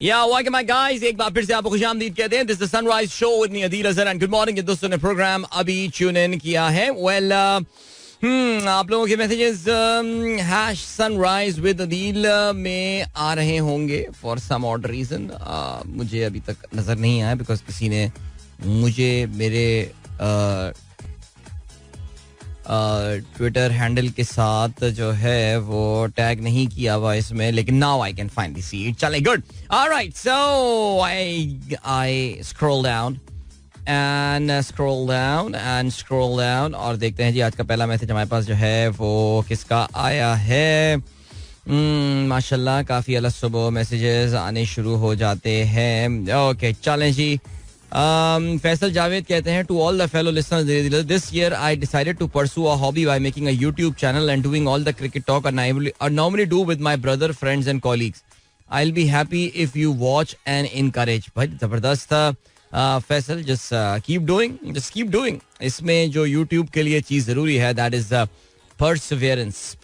या welcome my guys, एक बार फिर से आपको खुशामदीद कहते हैं. This is sunrise show with me Adeel Azhar and good morning. दोस्तों ने प्रोग्राम अभी ट्यून इन किया है. वेल आप लोगों के messages hash sunrise with Adeel में आ रहे होंगे फॉर सम ऑड रीजन. मुझे अभी तक नजर नहीं आया बिकॉज किसी ने मुझे मेरे ट्विटर हैंडल के साथ जो है वो टैग नहीं किया हुआ इसमें, लेकिन now I can finally see it. चले गुड. ऑलराइट, सो आई स्क्रॉल डाउन और देखते हैं जी आज का पहला मैसेज हमारे पास जो है वो किसका आया है. माशाल्लाह काफी अलग सुबह मैसेजेस आने शुरू हो जाते हैं. ओके चलें जी. फैसल जावेद कहते हैं to all the fellow listeners, this year I decided to pursue a hobby by making a YouTube channel and doing all the cricket talk I normally do with my brother, friends and colleagues. I will be happy if you watch and encourage. भाई जबरदस्त था Faisal. Just keep doing. इसमें जो YouTube के लिए चीज जरूरी है दैट इज परसिवियरेंस.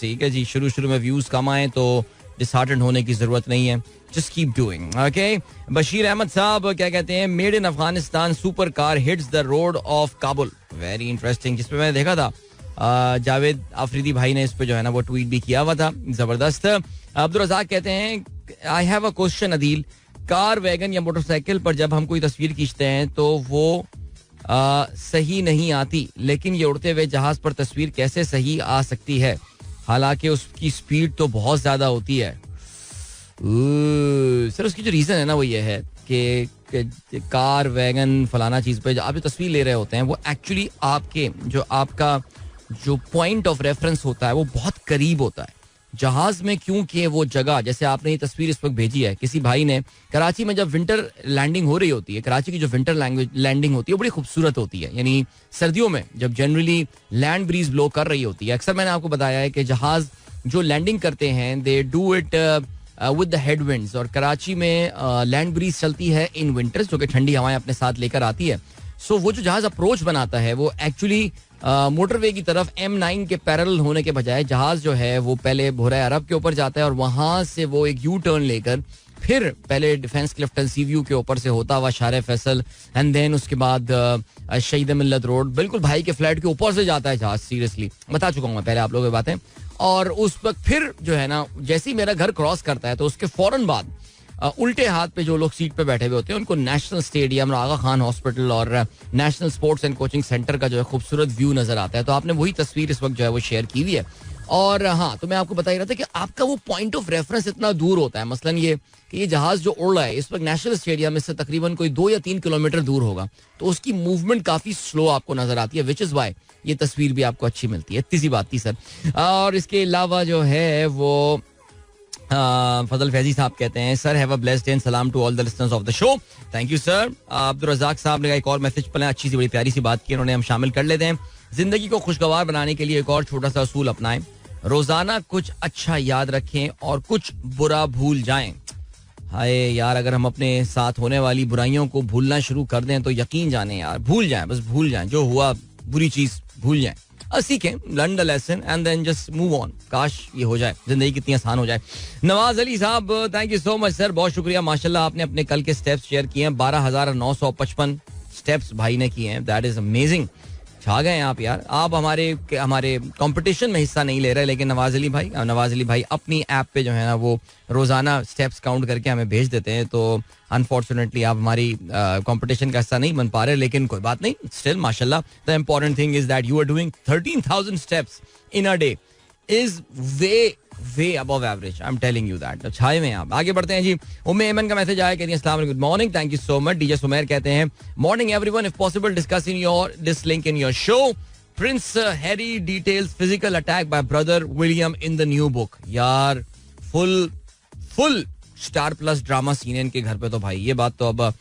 ठीक है जी. शुरू में व्यूज कम आए तो डिसहार्टेंड होने की जरूरत नहीं है. Just keep doing, okay? Bashir Ahmad साहब क्या कहते हैं, made in Afghanistan super car hits the road of Kabul. Very interesting. जिसपे मैंने देखा था जावेद आफरीदी भाई ने इस पे जो है ना वो ट्वीट भी किया हुआ था. जबरदस्त. अब्दुल रज़ाक कहते हैं I have a question Adeel, car, wagon या मोटरसाइकिल पर जब हम कोई तस्वीर खींचते हैं तो वो सही नहीं आती, लेकिन ये उड़ते हुए जहाज पर तस्वीर कैसे सही आ सकती है, हालांकि उसकी स्पीड तो बहुत ज्यादा होती है. सर उसकी जो रीजन है ना वो ये है कि कार, वैगन, फलाना चीज पे आप जो तस्वीर ले रहे होते हैं वो एक्चुअली आपका जो पॉइंट ऑफ रेफरेंस होता है वो बहुत करीब होता है. जहाज में क्योंकि वो जगह, जैसे आपने ये तस्वीर इस वक्त भेजी है, किसी भाई ने कराची में जब विंटर लैंडिंग हो रही होती है, कराची की जो विंटर लैंडिंग होती है बड़ी खूबसूरत होती है. यानी सर्दियों में जब जनरली लैंड ब्रीज ब्लो कर रही होती है, अक्सर मैंने आपको बताया है कि जहाज जो लैंडिंग करते हैं they do it with the headwinds. और कराची में लैंड ब्रीज चलती है इन विंटर्स जो कि ठंडी हवाएं अपने साथ लेकर आती है. सो वो जो जहाज अप्रोच बनाता है वो एक्चुअली मोटरवे की तरफ M9 के पैरेलल होने के बजाय जहाज जो है वो पहले भोरा अरब के ऊपर जाता है और वहां से वो एक यू टर्न लेकर फिर पहले डिफेंस क्लिफ्टन सी व्यू के ऊपर से होता हुआ शारे फैसल एंड देन उसके बाद शहीद मिल्लत रोड, बिल्कुल भाई के फ्लैट के ऊपर से जाता है जहाज. सीरियसली बता चुका हूँ मैं पहले आप लोगों की बातें. और उस वक्त फिर जो है ना जैसे ही मेरा घर क्रॉस करता है तो उसके फौरन बाद उल्टे हाथ पे जो लोग सीट पे बैठे हुए होते हैं उनको नेशनल स्टेडियम, आगा खान हॉस्पिटल और national sports and coaching centre का जो है खूबसूरत व्यू नजर आता है. तो आपने वही तस्वीर इस वक्त जो है वो शेयर की हुई है. और हाँ, तो मैं आपको बता ही रहा था कि आपका वो पॉइंट ऑफ रेफरेंस इतना दूर होता है. मसलन ये कि ये जहाज जो उड़ रहा है इस वक्त नेशनल स्टेडियम से तकरीबन कोई 2 या 3 किलोमीटर दूर होगा, तो उसकी मूवमेंट काफी स्लो आपको नजर आती है, विच इज वाई ये तस्वीर भी आपको अच्छी मिलती है. इतनी सी बात थी सर. और इसके अलावा जो है वो फजल फैजी साहब कहते हैं sir have a blessed day and सलाम to all the listeners of the show. Thank you sir. Abdul Razzaq साहब ने एक और मैसेज पर अच्छी सी बड़ी प्यारी सी बात की, उन्होंने हम शामिल कर लेते हैं. जिंदगी को खुशगवार बनाने के लिए एक और छोटा सा असूल अपनाएं, रोजाना कुछ अच्छा याद रखें और कुछ बुरा भूल जाएं. हाय यार, अगर हम अपने साथ होने वाली बुराइयों को भूलना शुरू कर दें तो यकीन जाने यार भूल जाएं, बस भूल जाएं जो हुआ, बुरी चीज भूल जाएं, सीखें, learn the lesson and then just move on. काश ये हो जाए, जिंदगी कितनी आसान हो जाए. नवाज अली साहब thank you so much sir, बहुत शुक्रिया. माशाल्लाह आपने अपने कल के स्टेप्स शेयर किए हैं. 12,955 स्टेप्स भाई ने किए हैं. That is amazing. छा गए आप यार. आप हमारे कंपटीशन में हिस्सा नहीं ले रहे, लेकिन नवाज अली भाई अपनी ऐप पे जो है ना वो रोजाना स्टेप्स काउंट करके हमें भेज देते हैं. तो अनफॉर्चुनेटली आप हमारी कंपटीशन का हिस्सा नहीं बन पा रहे, लेकिन कोई बात नहीं. स्टिल माशाल्लाह the important thing is that you are doing 13,000 steps in a day is way above average. I am telling you that. छाए में आप. आगे बढ़ते हैं जी. उम्मे एमन का मैसेज आया, कहती है अस्सलाम वालेकुम, good morning, thank you so much. DJ Sumer कहते हैं morning everyone, if possible discuss in your this link in your show. Prince Harry details physical attack by brother William in the new book. यार full Star Plus drama scene है इनके घर पे. तो भाई ये बात तो अब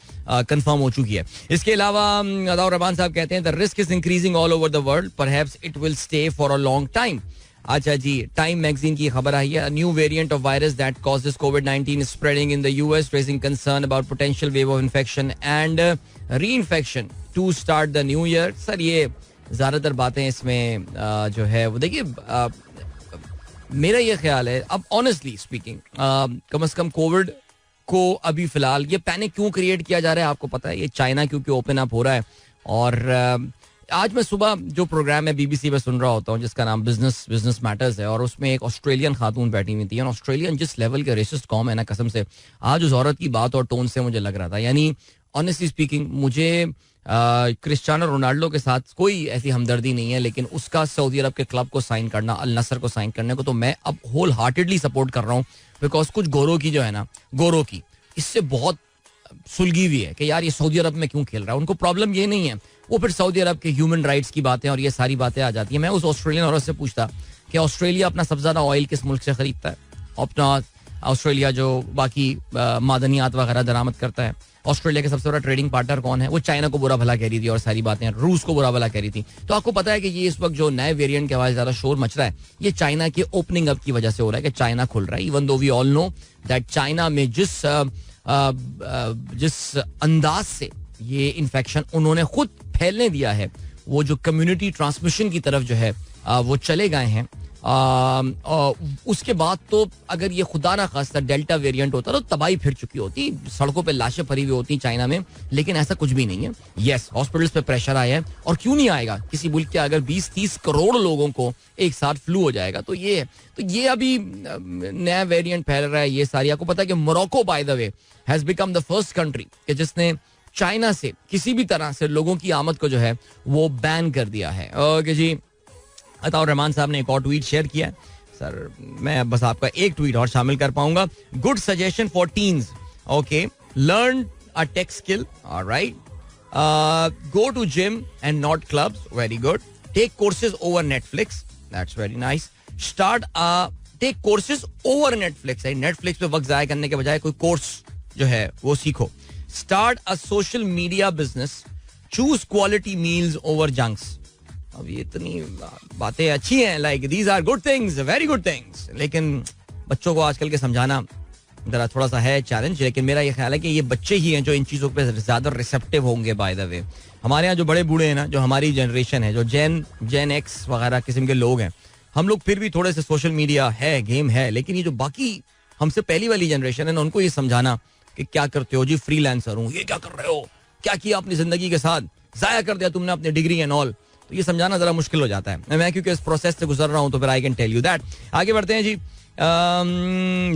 कंफर्म हो चुकी है. इसके अलावा अदाउर रहमान साहब कहते हैं the risk is increasing all over the world, perhaps it will stay for a long time. अच्छा जी, टाइम मैगजीन की खबर आई है. New variant of virus that causes कोविड-19 spreading in the US, raising concern about potential wave of infection and reinfection to start the new year. Sir ये ज्यादातर बातें इसमें जो है वो देखिए, मेरा ये ख्याल है अब ऑनेस्टली स्पीकिंग, कम से कम कोविड को अभी फिलहाल ये पैनिक क्यों क्रिएट किया जा रहा है आपको पता है? ये चाइना क्योंकि ओपन अप हो रहा है. और आज मैं सुबह जो प्रोग्राम है BBC पे सुन रहा होता हूँ जिसका नाम बिजनेस मैटर्स है, और उसमें एक ऑस्ट्रेलियन खातून बैठी हुई थी. और ऑस्ट्रेलियन जिस लेवल के रेसिस्ट कॉम है ना, कसम से आज उस औरत की बात और टोन से मुझे लग रहा था, यानी ऑनेस्टली स्पीकिंग मुझे क्रिस्टियानो रोनाल्डो के साथ कोई ऐसी हमदर्दी नहीं है, लेकिन उसका सऊदी अरब के क्लब को साइन करना, अल नसर को साइन करने को तो मैं अब होल हार्टेडली सपोर्ट कर रहा हूँ. बिकॉज कुछ गोरों की जो है ना, गोरों की इससे बहुत सुलगी हुई है कि यार ये सऊदी अरब में क्यों खेल रहा है. उनको प्रॉब्लम ये नहीं है, वो फिर सऊदी अरब के ह्यूमन राइट्स की बातें और ये सारी बातें आ जाती है. मैं उस ऑस्ट्रेलियन औरत से पूछता कि ऑस्ट्रेलिया अपना सबसे ज्यादा ऑयल किस मुल्क से खरीदता है? अपना ऑस्ट्रेलिया जो बाकी मादनियात वगैरह दरामद करता है, ऑस्ट्रेलिया के सबसे बड़ा ट्रेडिंग पार्टनर कौन है? वो चाइना को बुरा भला कह रही थी और सारी बातें, रूस को बुरा भला कह रही थी. तो आपको पता है कि ये इस वक्त जो नए वेरिएंट के हवाले ज्यादा शोर मच रहा है, ये चाइना के ओपनिंग अप की वजह से हो रहा है कि चाइना खुल रहा है. Even though we all know that China में जिस अंदाज से ये इन्फेक्शन उन्होंने खुद फैलने दिया है, वो जो कम्युनिटी ट्रांसमिशन की तरफ जो है वो चले गए हैं. उसके बाद तो अगर ये खुदा ना खास्ता डेल्टा वेरिएंट होता तो तबाही फिर चुकी होती, सड़कों पे लाशें पड़ी हुई होती चाइना में. लेकिन ऐसा कुछ भी नहीं है. यस, हॉस्पिटल्स पे प्रेशर आया है, और क्यों नहीं आएगा? किसी मुल्क के अगर 20-30 करोड़ लोगों को एक साथ फ्लू हो जाएगा तो ये है. तो ये अभी नया वेरिएंट फैल रहा है. ये सारी आपको पता है कि Morocco by the way has become the first country कि जिसने चाइना से किसी भी तरह से लोगों की आमद को जो है वो बैन कर दिया है. ओके जी, अताउर रहमान साहब ने एक और ट्वीट शेयर किया है. सर मैं बस आपका एक ट्वीट और शामिल कर पाऊंगा. Good suggestion for teens. Okay, learn a tech skill. Alright, go to gym and not clubs. Very good. Take courses over Netflix. That's very nice. Start take courses over Netflix. Netflix पे वक्त जाया करने के बजाय कोई course जो है वो सीखो. Start a social media business. Choose quality meals over junks. अब ये इतनी बातें अच्छी हैं, like these are good things, very good things, लेकिन बच्चों को आजकल के समझाना जरा थोड़ा सा है चैलेंज. लेकिन मेरा ये ख्याल है कि ये बच्चे ही हैं जो इन चीज़ों पे ज्यादा रिसेप्टिव होंगे. बाय द वे, हमारे यहाँ जो बड़े बूढ़े हैं ना, जो हमारी जनरेशन है, जो जेन एक्स वगैरह किस्म के लोग हैं, हम लोग फिर भी थोड़े से सोशल मीडिया है, गेम है. लेकिन ये जो बाकी हमसे पहली वाली जनरेशन है ना, उनको ये समझाना कि क्या करते हो जी, फ्रीलांसर हूँ, ये क्या कर रहे हो, क्या किया अपनी जिंदगी के साथ, जाया कर दिया तुमने अपनी डिग्री एंड ऑल, तो ये समझाना जरा मुश्किल हो जाता है. मैं क्योंकि इस प्रोसेस से गुजर रहा हूं तो फिर I can tell you that. आगे बढ़ते हैं जी.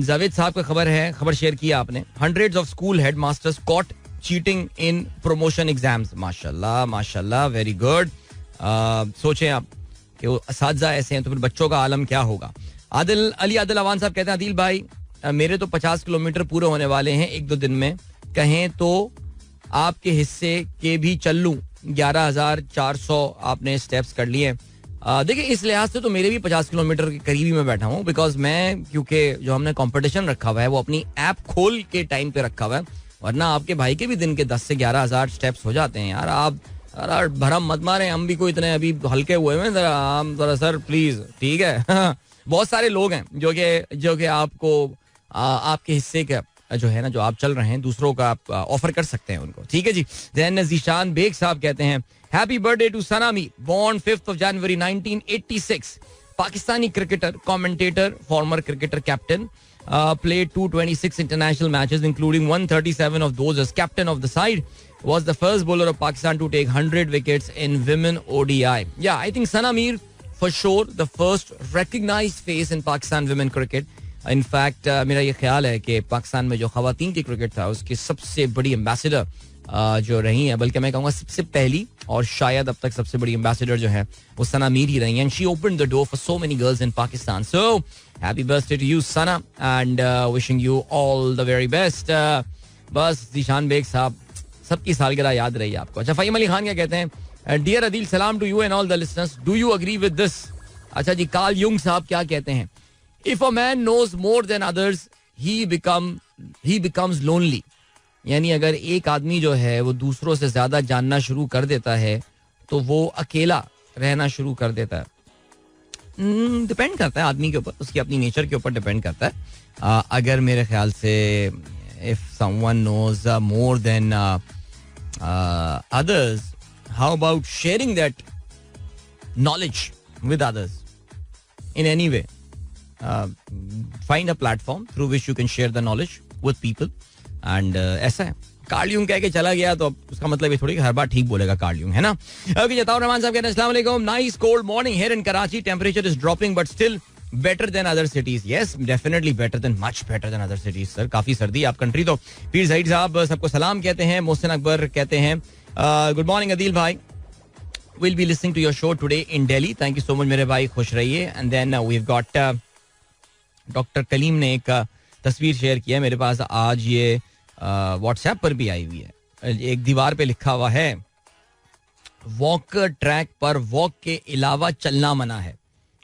जावेद साहब का खबर शेयर किया आपने. Hundreds of school headmasters caught cheating in promotion exams. माशाल्लाह माशाल्लाह, वेरी गुड. सोचें आप कि वो असातिज़ा ऐसे हैं तो फिर बच्चों का आलम क्या होगा. आदिल अवान साहब कहते हैं, आदिल भाई मेरे तो 50 किलोमीटर पूरे होने वाले हैं 1-2 दिन में, कहें तो आपके हिस्से के भी चल लूं. 11,400 आपने स्टेप्स कर लिए. देखिए, इस लिहाज से तो मेरे भी 50 किलोमीटर के करीब ही मैं बैठा हूँ. बिकॉज मैं, क्योंकि जो हमने कंपटीशन रखा हुआ है वो अपनी ऐप खोल के टाइम पे रखा हुआ है, वरना आपके भाई के भी दिन के 10 से 11,000 स्टेप्स हो जाते हैं. यार आप भरम मत मारें, हम भी कोई इतने अभी हल्के हुए हैं जरा सर प्लीज, ठीक है. बहुत सारे लोग हैं जो कि आपको आपके हिस्से का जो है ना, जो आप चल रहे हैं, दूसरों का आप ऑफर कर सकते हैं उनको. ठीक है जी. दैन जीशान बेग साहब कहते हैं, happy birthday to Sana Mir, born 5th of January 1986. Pakistani cricketer, commentator, former cricketer, captain, played 226 international matches including 137 of those as captain of the side. Was the first bowler of Pakistan to take 100 wickets in women ODI. Yeah, I think Sana Mir for sure the first recognized face in Pakistan women cricket. In fact मेरा ये ख्याल है कि पाकिस्तान में जो खवातीन की cricket था उसकी सबसे बड़ी एम्बेसडर जो रही है, बल्कि मैं कहूँगा सबसे पहली और शायद अब तक सबसे बड़ी एम्बेसडर जो है वो सना मीर ही रही है. And she opened the door for so many girls in Pakistan. So happy birthday to you Sana and wishing you all the very best. बस जीशान बेग साहब, सबकी सालगिरह याद रही आपको. अच्छा, फहीम अली खान क्या कहते हैं, डियर अदील, सलाम to you and all the listeners, do you agree with this. अच्छा जी, कार्ल युंग साहब क्या कहते हैं, If a man knows more than others, he becomes lonely. यानी अगर एक आदमी जो है वो दूसरों से ज्यादा जानना शुरू कर देता है तो वो अकेला रहना शुरू कर देता है. डिपेंड करता है आदमी के ऊपर, उसकी अपनी नेचर के ऊपर डिपेंड करता है. अगर मेरे ख्याल से if someone knows more than others, how about sharing that knowledge with others in any way? Find a platform through which you can share the knowledge with people. And ऐसा है, कार्ल यूंग कह के चला गया तो उसका मतलब ये थोड़ी कि हर बार ठीक बोलेगा कार्ल यूंग, है ना. ओके, जताउर रहमान साहब कहते हैं अस्सलाम वालेकुम, nice cold morning here in Karachi, temperature is dropping but still better than other cities. Yes, definitely better than, much better than other cities sir. काफी सर्दी आप कंट्री. तो पीर ज़हीर साहब सबको सलाम कहते हैं. मोहसिन अकबर कहते हैं गुड मॉर्निंग अदील भाई, will be listening to your show today in Delhi. Thank you so much मेरे भाई, खुश रहिए. And then we have got doctor Kaleem ने एक तस्वीर शेयर किया मेरे पास आज, ये व्हाट्सएप पर भी आई हुई है. एक दीवार पे लिखा हुआ है वॉक ट्रैक पर वॉक के अलावा चलना मना है.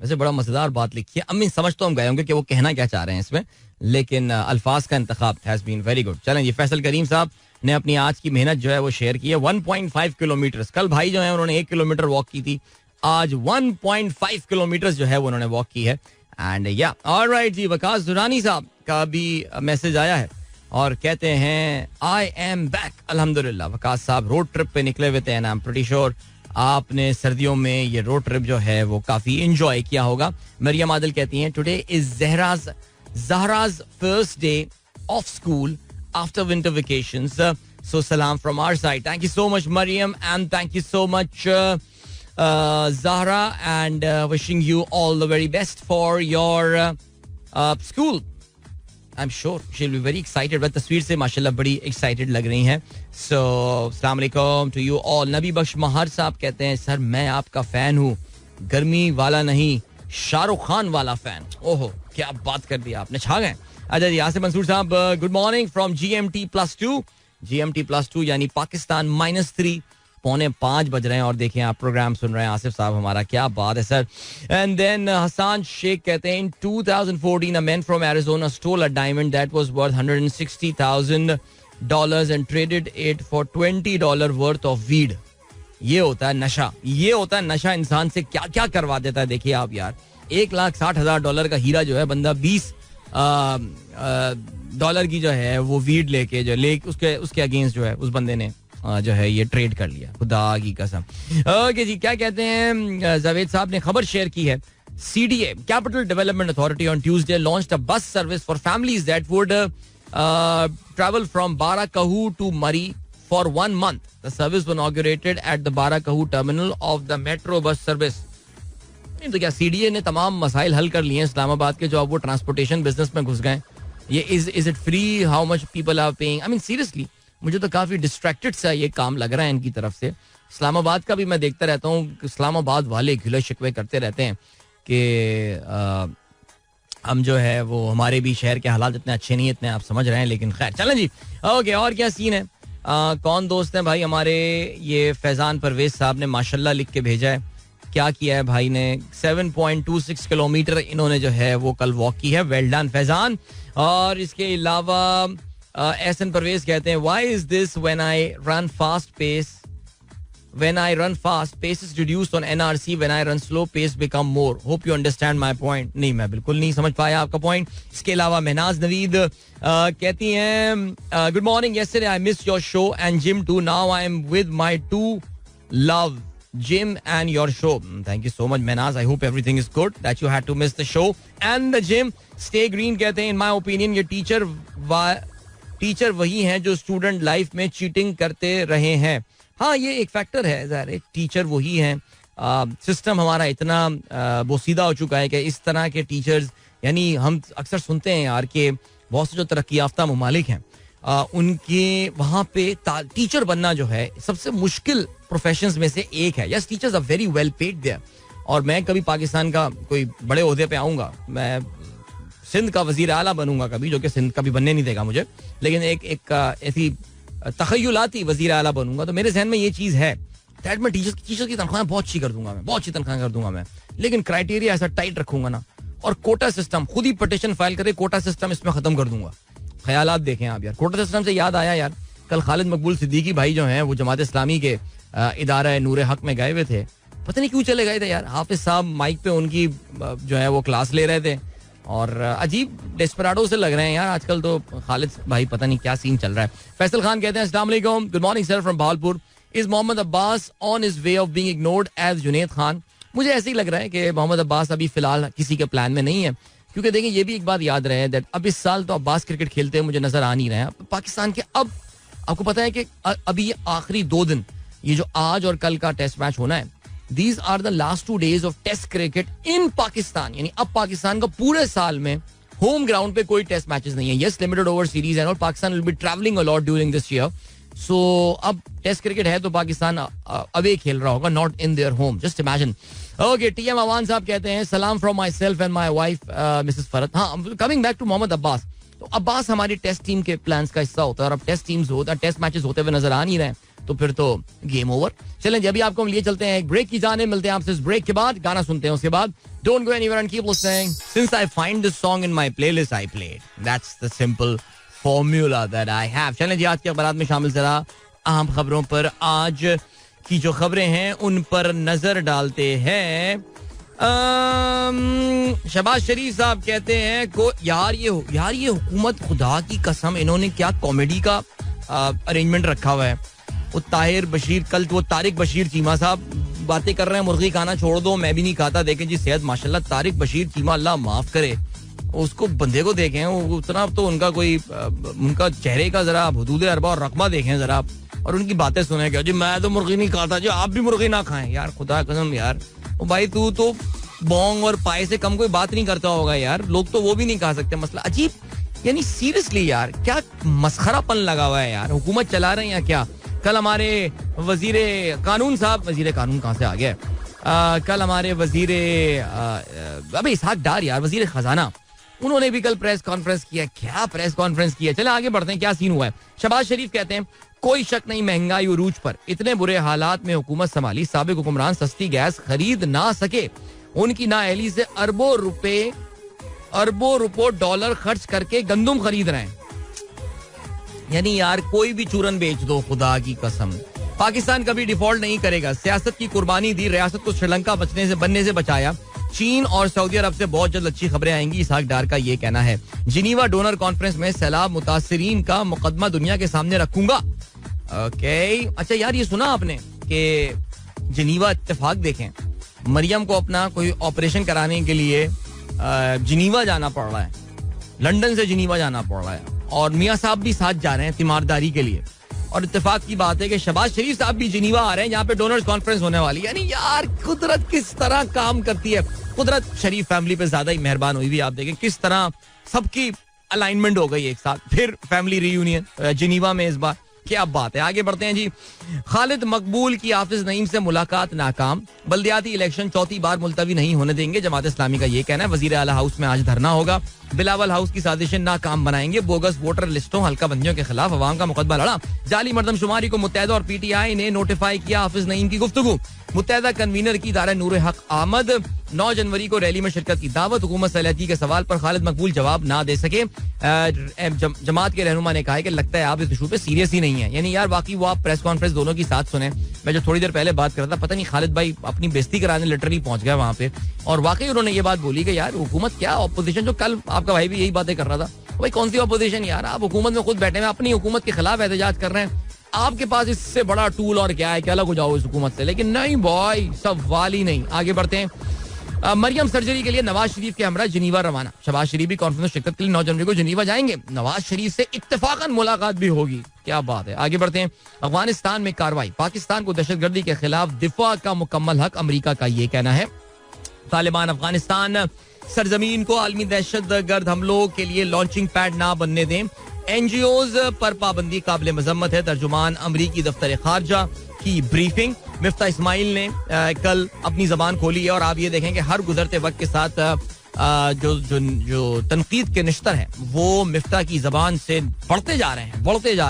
वैसे बड़ा मजेदार बात लिखी है. अम्मी समझ तो हम गए होंगे कि वो कहना क्या चाह रहे हैं इसमें, लेकिन अल्फाज का इंतखाब हैज बीन वेरी गुड. चलें, ये फैसल करीम साहब ने अपनी आज की मेहनत जो है वो शेयर की है. 1.5 किलोमीटर, कल भाई जो है उन्होंने 1 किलोमीटर वॉक की थी, आज 1.5 किलोमीटर जो है वो उन्होंने वॉक की है. एंड या ऑलराइट जी, वकास दुरानी साहब का भी मैसेज आया है और कहते हैं आई एम बैक अल्हम्दुलिल्लाह. वकास साहब रोड ट्रिप पे निकले हुए थे and I am pretty sure आपने सर्दियों में ये रोड ट्रिप जो है वो काफी एंजॉय किया होगा. मरियम आदिल कहती हैं today is Zahra's first day of school after winter vacations, so सलाम from our side. Thank you so much Maryam and thank you so much Zahra, and wishing you all the very best for your school. I'm sure she'll be very excited. But तस्वीर से माशाल्लाह बड़ी excited लग रही हैं. So अस्सलाम वालेकुम to you all. नबी बख्श महार साहब कहते हैं सर मैं आपका फैन हूँ, गर्मी वाला नहीं शाहरुख खान वाला फैन. ओहो क्या बात कर दी आपने, छा गए. अच्छा जी, आसिफ मंसूर साहब good morning from GMT+2. GMT+2 यानी पाकिस्तान -3, 4:45 बज रहे हैं और देखें आप प्रोग्राम सुन रहे हैं. आसिफ साहब हमारा, क्या बात है sir. And then Hasan Sheikh कहते हैं इन 2014 a man from Arizona stole a diamond that was worth $160,000 and traded it for $20 worth of weed. ये होता है नशा, ये होता है नशा. इंसान से क्या क्या करवा देता है. देखिए आप यार, $1,60,000 का हीरा जो है बंदा $20 की जो है वो वीड लेके जो उसके अगेंस्ट जो है उस बंदे ने जो है ये ट्रेड कर लिया. खुदा की कसम. ओके जी, क्या कहते हैं जावेद साहब ने खबर शेयर की है. CDA Capital Development Authority on Tuesday launched a bus service for families that would travel from Bhara Kahu to Murree for 1 month. The service was inaugurated at the Bhara Kahu terminal of the metro bus service. तो क्या CDA ने तमाम मसाइल हल कर लिए हैं इस्लामाबाद के, जो अब वो ट्रांसपोर्टेशन बिजनेस में घुस गए. ये is it free, how much people are paying. I mean seriously मुझे तो काफी डिस्ट्रैक्टेड सा ये काम लग रहा है इनकी तरफ से. इस्लामाबाद का भी मैं देखता रहता हूँ, इस्लामाबाद वाले गिले शिकवे करते रहते हैं कि हम जो है वो हमारे भी शहर के हालात इतने अच्छे नहीं, इतने आप समझ रहे हैं. लेकिन खैर चलें जी. ओके, और क्या सीन है. कौन दोस्त हैं भाई हमारे, ये फैजान परवेज साहब ने माशाल्लाह लिख के भेजा है. क्या किया है भाई ने, 7.26 किलोमीटर इन्होंने जो है वो कल वॉक की है. Well done Faizan. और इसके अलावा एहसन परवेज कहते हैं why is this when I run fast pace is reduced on NRC, when I run slow pace become more. Hope you understand my point. नहीं, मैं बिल्कुल नहीं समझ पाया आपका पॉइंट. इसके अलावा महनाज नवीद कहती हैं good morning, yesterday I missed your show and gym too. Now I am with my two love, gym and your show. Thank you so much Mehnaz. I hope everything is good that you had to miss the show and the gym. Stay green कहते हैं in my opinion ये teacher वही हैं जो student life में cheating करते रहे हैं. हाँ, ये एक फैक्टर है, ज़ाहिर टीचर वही हैं. सिस्टम हमारा इतना बोसीदा हो चुका है कि इस तरह के टीचर्स, यानी हम अक्सर सुनते हैं यार कि बहुत से जो तरक्की याफ्ता ममालिक हैं उनके वहाँ पे टीचर बनना जो है सबसे मुश्किल प्रोफेशंस में से एक है. Yes, teachers are very well paid there. और मैं कभी पाकिस्तान का कोई बड़े ओहदे पे आऊँगा, मैं सिंध का वजीर आला बनूंगा कभी, जो कि सिंध कभी बनने नहीं देगा मुझे, लेकिन एक ऐसी तखय्युलाती वजीर आला बनूंगा, तो मेरे जहन में ये चीज़ है दैट मैं टीचर की तनख्वाह बहुत अच्छी कर दूंगा, मैं बहुत अच्छी तनख्वाह कर दूंगा मैं. लेकिन क्राइटेरिया ऐसा टाइट रखूंगा ना, और कोटा सिस्टम, खुद ही पिटीशन फाइल करे, कोटा सिस्टम इसमें खत्म कर दूंगा. ख्यालात देखें आप यार. कोटा सिस्टम से याद आया यार, कल खालिद मकबूल सिद्दीकी भाई जो हैं वो जमात इस्लामी के इदारा नूर हक में गए हुए थे. पता नहीं क्यों चले गए थे यार. हाफिज साहब माइक पे उनकी जो है वो क्लास ले रहे थे और अजीब डेस्पराडो से लग रहे हैं यार आजकल तो खालिद भाई, पता नहीं क्या सीन चल रहा है. फैसल खान कहते हैं अस्सलाम वालेकुम, good morning sir from Bahawalpur. Is Mohammad Abbas on his way of being ignored as Junaid Khan. मुझे ऐसे ही लग रहा है कि मोहम्मद अब्बास अभी फिलहाल किसी के प्लान में नहीं है, क्योंकि देखिए ये भी एक बात याद रहे दैट अब इस साल तो अब्बास क्रिकेट खेलते हुए मुझे नजर आ नहीं रहे हैं पाकिस्तान के. अब आपको पता है कि अभी ये आखिरी 2 दिन, ये जो आज और कल का टेस्ट मैच होना है, these are the last 2 days of test cricket in Pakistan. यानी अब पाकिस्तान का पूरे साल में होम ग्राउंड पे कोई टेस्ट मैचेस नहीं है. यस, लिमिटेड ओवर सीरीज है और Pakistan will be travelling a lot during this year. So अब टेस्ट क्रिकेट है तो पाकिस्तान अवे खेल रहा होगा, not in their home. Just imagine. Okay, TM Awan साहब कहते हैं सलाम from myself and my wife Mrs Farhat. हाँ, coming back to Mohammad Abbas. तो अब्बास हमारी टेस्ट टीम के प्लान्स का हिस्सा होता है और अब टेस्ट मैचेस होते हुए नजर आ नहीं रहे, तो फिर तो गेम ओवर. चलें जी, अभी आपको हम लिए चलते हैं एक ब्रेक की जाने. मिलते हैं आपसे इस ब्रेक के बाद, गाना सुनते हैं उसके बाद. Don't go anywhere and keep listening. Since I find this song in my playlist I play it. That's the simple formula that I have. चलें जी, आज के अखबारात में शामिल जरा अहम खबरों पर, आज की जो खबरें हैं उन पर नजर डालते हैं. शहबाज शरीफ साहब कहते हैं को यार ये हुकूमत, खुदा की कसम, इन्होंने क्या कॉमेडी का अरेंजमेंट रखा हुआ है. वो ताहिर बशीर, कल वो तारिक बशीर चीमा साहब बातें कर रहे हैं मुर्गी खाना छोड़ दो, मैं भी नहीं खाता. देखें जी सेहत माशाल्लाह. तारिक बशीर चीमा, अल्लाह माफ करे, उसको बंदे को देखें, उतना तो उनका कोई उनका चेहरे का जरा हदूद अरबा और रकबा देखें जरा, और उनकी बातें सुने क्या जी मैं तो मुर्गी नहीं खाता जी, आप भी मुर्गी ना खाएं. यार खुदा कसम यार, ओ भाई तू तो बोंग और पाए से कम कोई बात नहीं करता होगा यार. लोग तो वो भी नहीं खा सकते. मसला अजीब, यानी सीरियसली यार क्या मसखरापन लगा हुआ है यार. हुकूमत चला रहे हैं या क्या. कल हमारे वजीरे कानून साहब, वजीरे कानून कहाँ से आ गया, कल हमारे वजीरे अबे इसहाक डार यार, वजीर खजाना, उन्होंने भी कल प्रेस कॉन्फ्रेंस किया. क्या प्रेस कॉन्फ्रेंस किया. चले आगे बढ़ते हैं, क्या सीन हुआ है. शहबाज शरीफ कहते हैं कोई शक नहीं महंगाई उरूज पर, इतने बुरे हालात में हुकूमत संभाली, साबिक हुक्मरान सस्ती गैस खरीद ना सके, उनकी नाअहली से अरबों रुपए डॉलर खर्च करके गंदुम खरीद रहे हैं. यानी यार कोई भी चूरन बेच दो, खुदा की कसम. पाकिस्तान कभी डिफॉल्ट नहीं करेगा, सियासत की कुर्बानी दी, रियासत को श्रीलंका बनने से बचाया. चीन और सऊदी अरब से बहुत जल्द अच्छी खबरें आएंगी, इसहाक डार का ये कहना है. जिनीवा डोनर कॉन्फ्रेंस में सैलाब मुतासिरीन का मुकदमा दुनिया के सामने रखूंगा. ओके, अच्छा यार ये सुना आपने कि जिनीवा इत्तेफाक देखें, मरियम को अपना कोई ऑपरेशन कराने के लिए जिनीवा जाना पड़ रहा है, लंदन से जिनीवा जाना पड़ रहा है, और मियाँ साहब भी साथ जा रहे हैं तीमारदारी के लिए. और इत्तेफाक की बात है कि शहबाज शरीफ साहब भी जिनीवा आ रहे हैं, जहाँ पे डोनर्स कॉन्फ्रेंस होने वाली है. यानी यार कुदरत किस तरह काम करती है. कुदरत शरीफ फैमिली पे ज्यादा ही मेहरबान हुई भी. आप देखें किस तरह सबकी अलाइनमेंट हो गई एक साथ, फिर फैमिली रियूनियन जिनीवा में इस बार. क्या बात है. आगे बढ़ते हैं जी. खालिद मकबूल की हाफिज नईम से मुलाकात नाकाम, बल्दियाती इलेक्शन चौथी बार मुलतवी नहीं होने देंगे, जमात इस्लामी का ये कहना है. वजीर आला हाउस में आज धरना होगा. बिलावल हाउस की साजिशें नाकाम बनाएंगे, बोगस वोटर लिस्टों हल्का बंदियों के खिलाफ अवाम का मुकदमा लड़ा, जाली मर्दमशुमारी को मुत्तहदा और पीटीआई ने नोटिफाई किया. हाफिज नईम की गुफ्तगू, मुत्तहदा कन्वीनर की दारा नूर हक आमद, 9 जनवरी को रैली में शिरकत की दावत. हुकूमत सलाहियत के सवाल पर खालिद मकबूल जवाब ना दे सके. जमात के रहनुमा ने कहा है कि लगता है आप इस इशू पे सीरियस ही नहीं है. यानी यार वाकई वो आप प्रेस कॉन्फ्रेंस दोनों की साथ सुने. मैं जो थोड़ी देर पहले बात कर रहा था, पता नहीं खालिद भाई अपनी बेइज्जती कराने लिटरली पहुंच गया वहां पे, और वाकई उन्होंने ये बात बोली कि यार हुकूमत क्या ऑपोजिशन, जो कल आपका भाई भी यही बातें कर रहा था, भाई कौन सी ऑपोजिशन यार, आप हुकूमत में खुद बैठे हैं, अपनी हुकूमत के खिलाफ एहतजाज कर रहे हैं. आपके पास इससे बड़ा टूल और क्या है कि अलग हो जाओ इस हुकूमत से. लेकिन नहीं बॉय, सवाल ही नहीं. आगे बढ़ते हैं. मरियम सर्जरी के लिए नवाज शरीफ के हमरा जिनीवा रवाना. शहबाज शरीफ भी कॉन्फ्रेंस शिरकत के लिए 9 जनवरी को जिनीवा जाएंगे. नवाज शरीफ से इत्तेफाकन मुलाकात भी होगी. क्या बात है. आगे बढ़ते हैं. अफगानिस्तान में कार्रवाई, पाकिस्तान को दहशतगर्दी के खिलाफ दिफा का मुकम्मल हक, अमरीका का ये कहना है. तालिबान अफगानिस्तान सरजमीन को आलमी दहशतगर्द हमलों के लिए लॉन्चिंग पैड ना बनने दें. एनजीओज पर पाबंदी काबिल मजम्मत है. तर्जुमान अमरीकी दफ्तर खारजा की ब्रीफिंग. मिफ्ता इस्माइल ने कल अपनी जबान खोली है, और आप ये देखें कि हर गुजरते वक्त के साथ जो तनकीद के निश्तर हैं वो मिफ्ता की जबान से बढ़ते जा रहे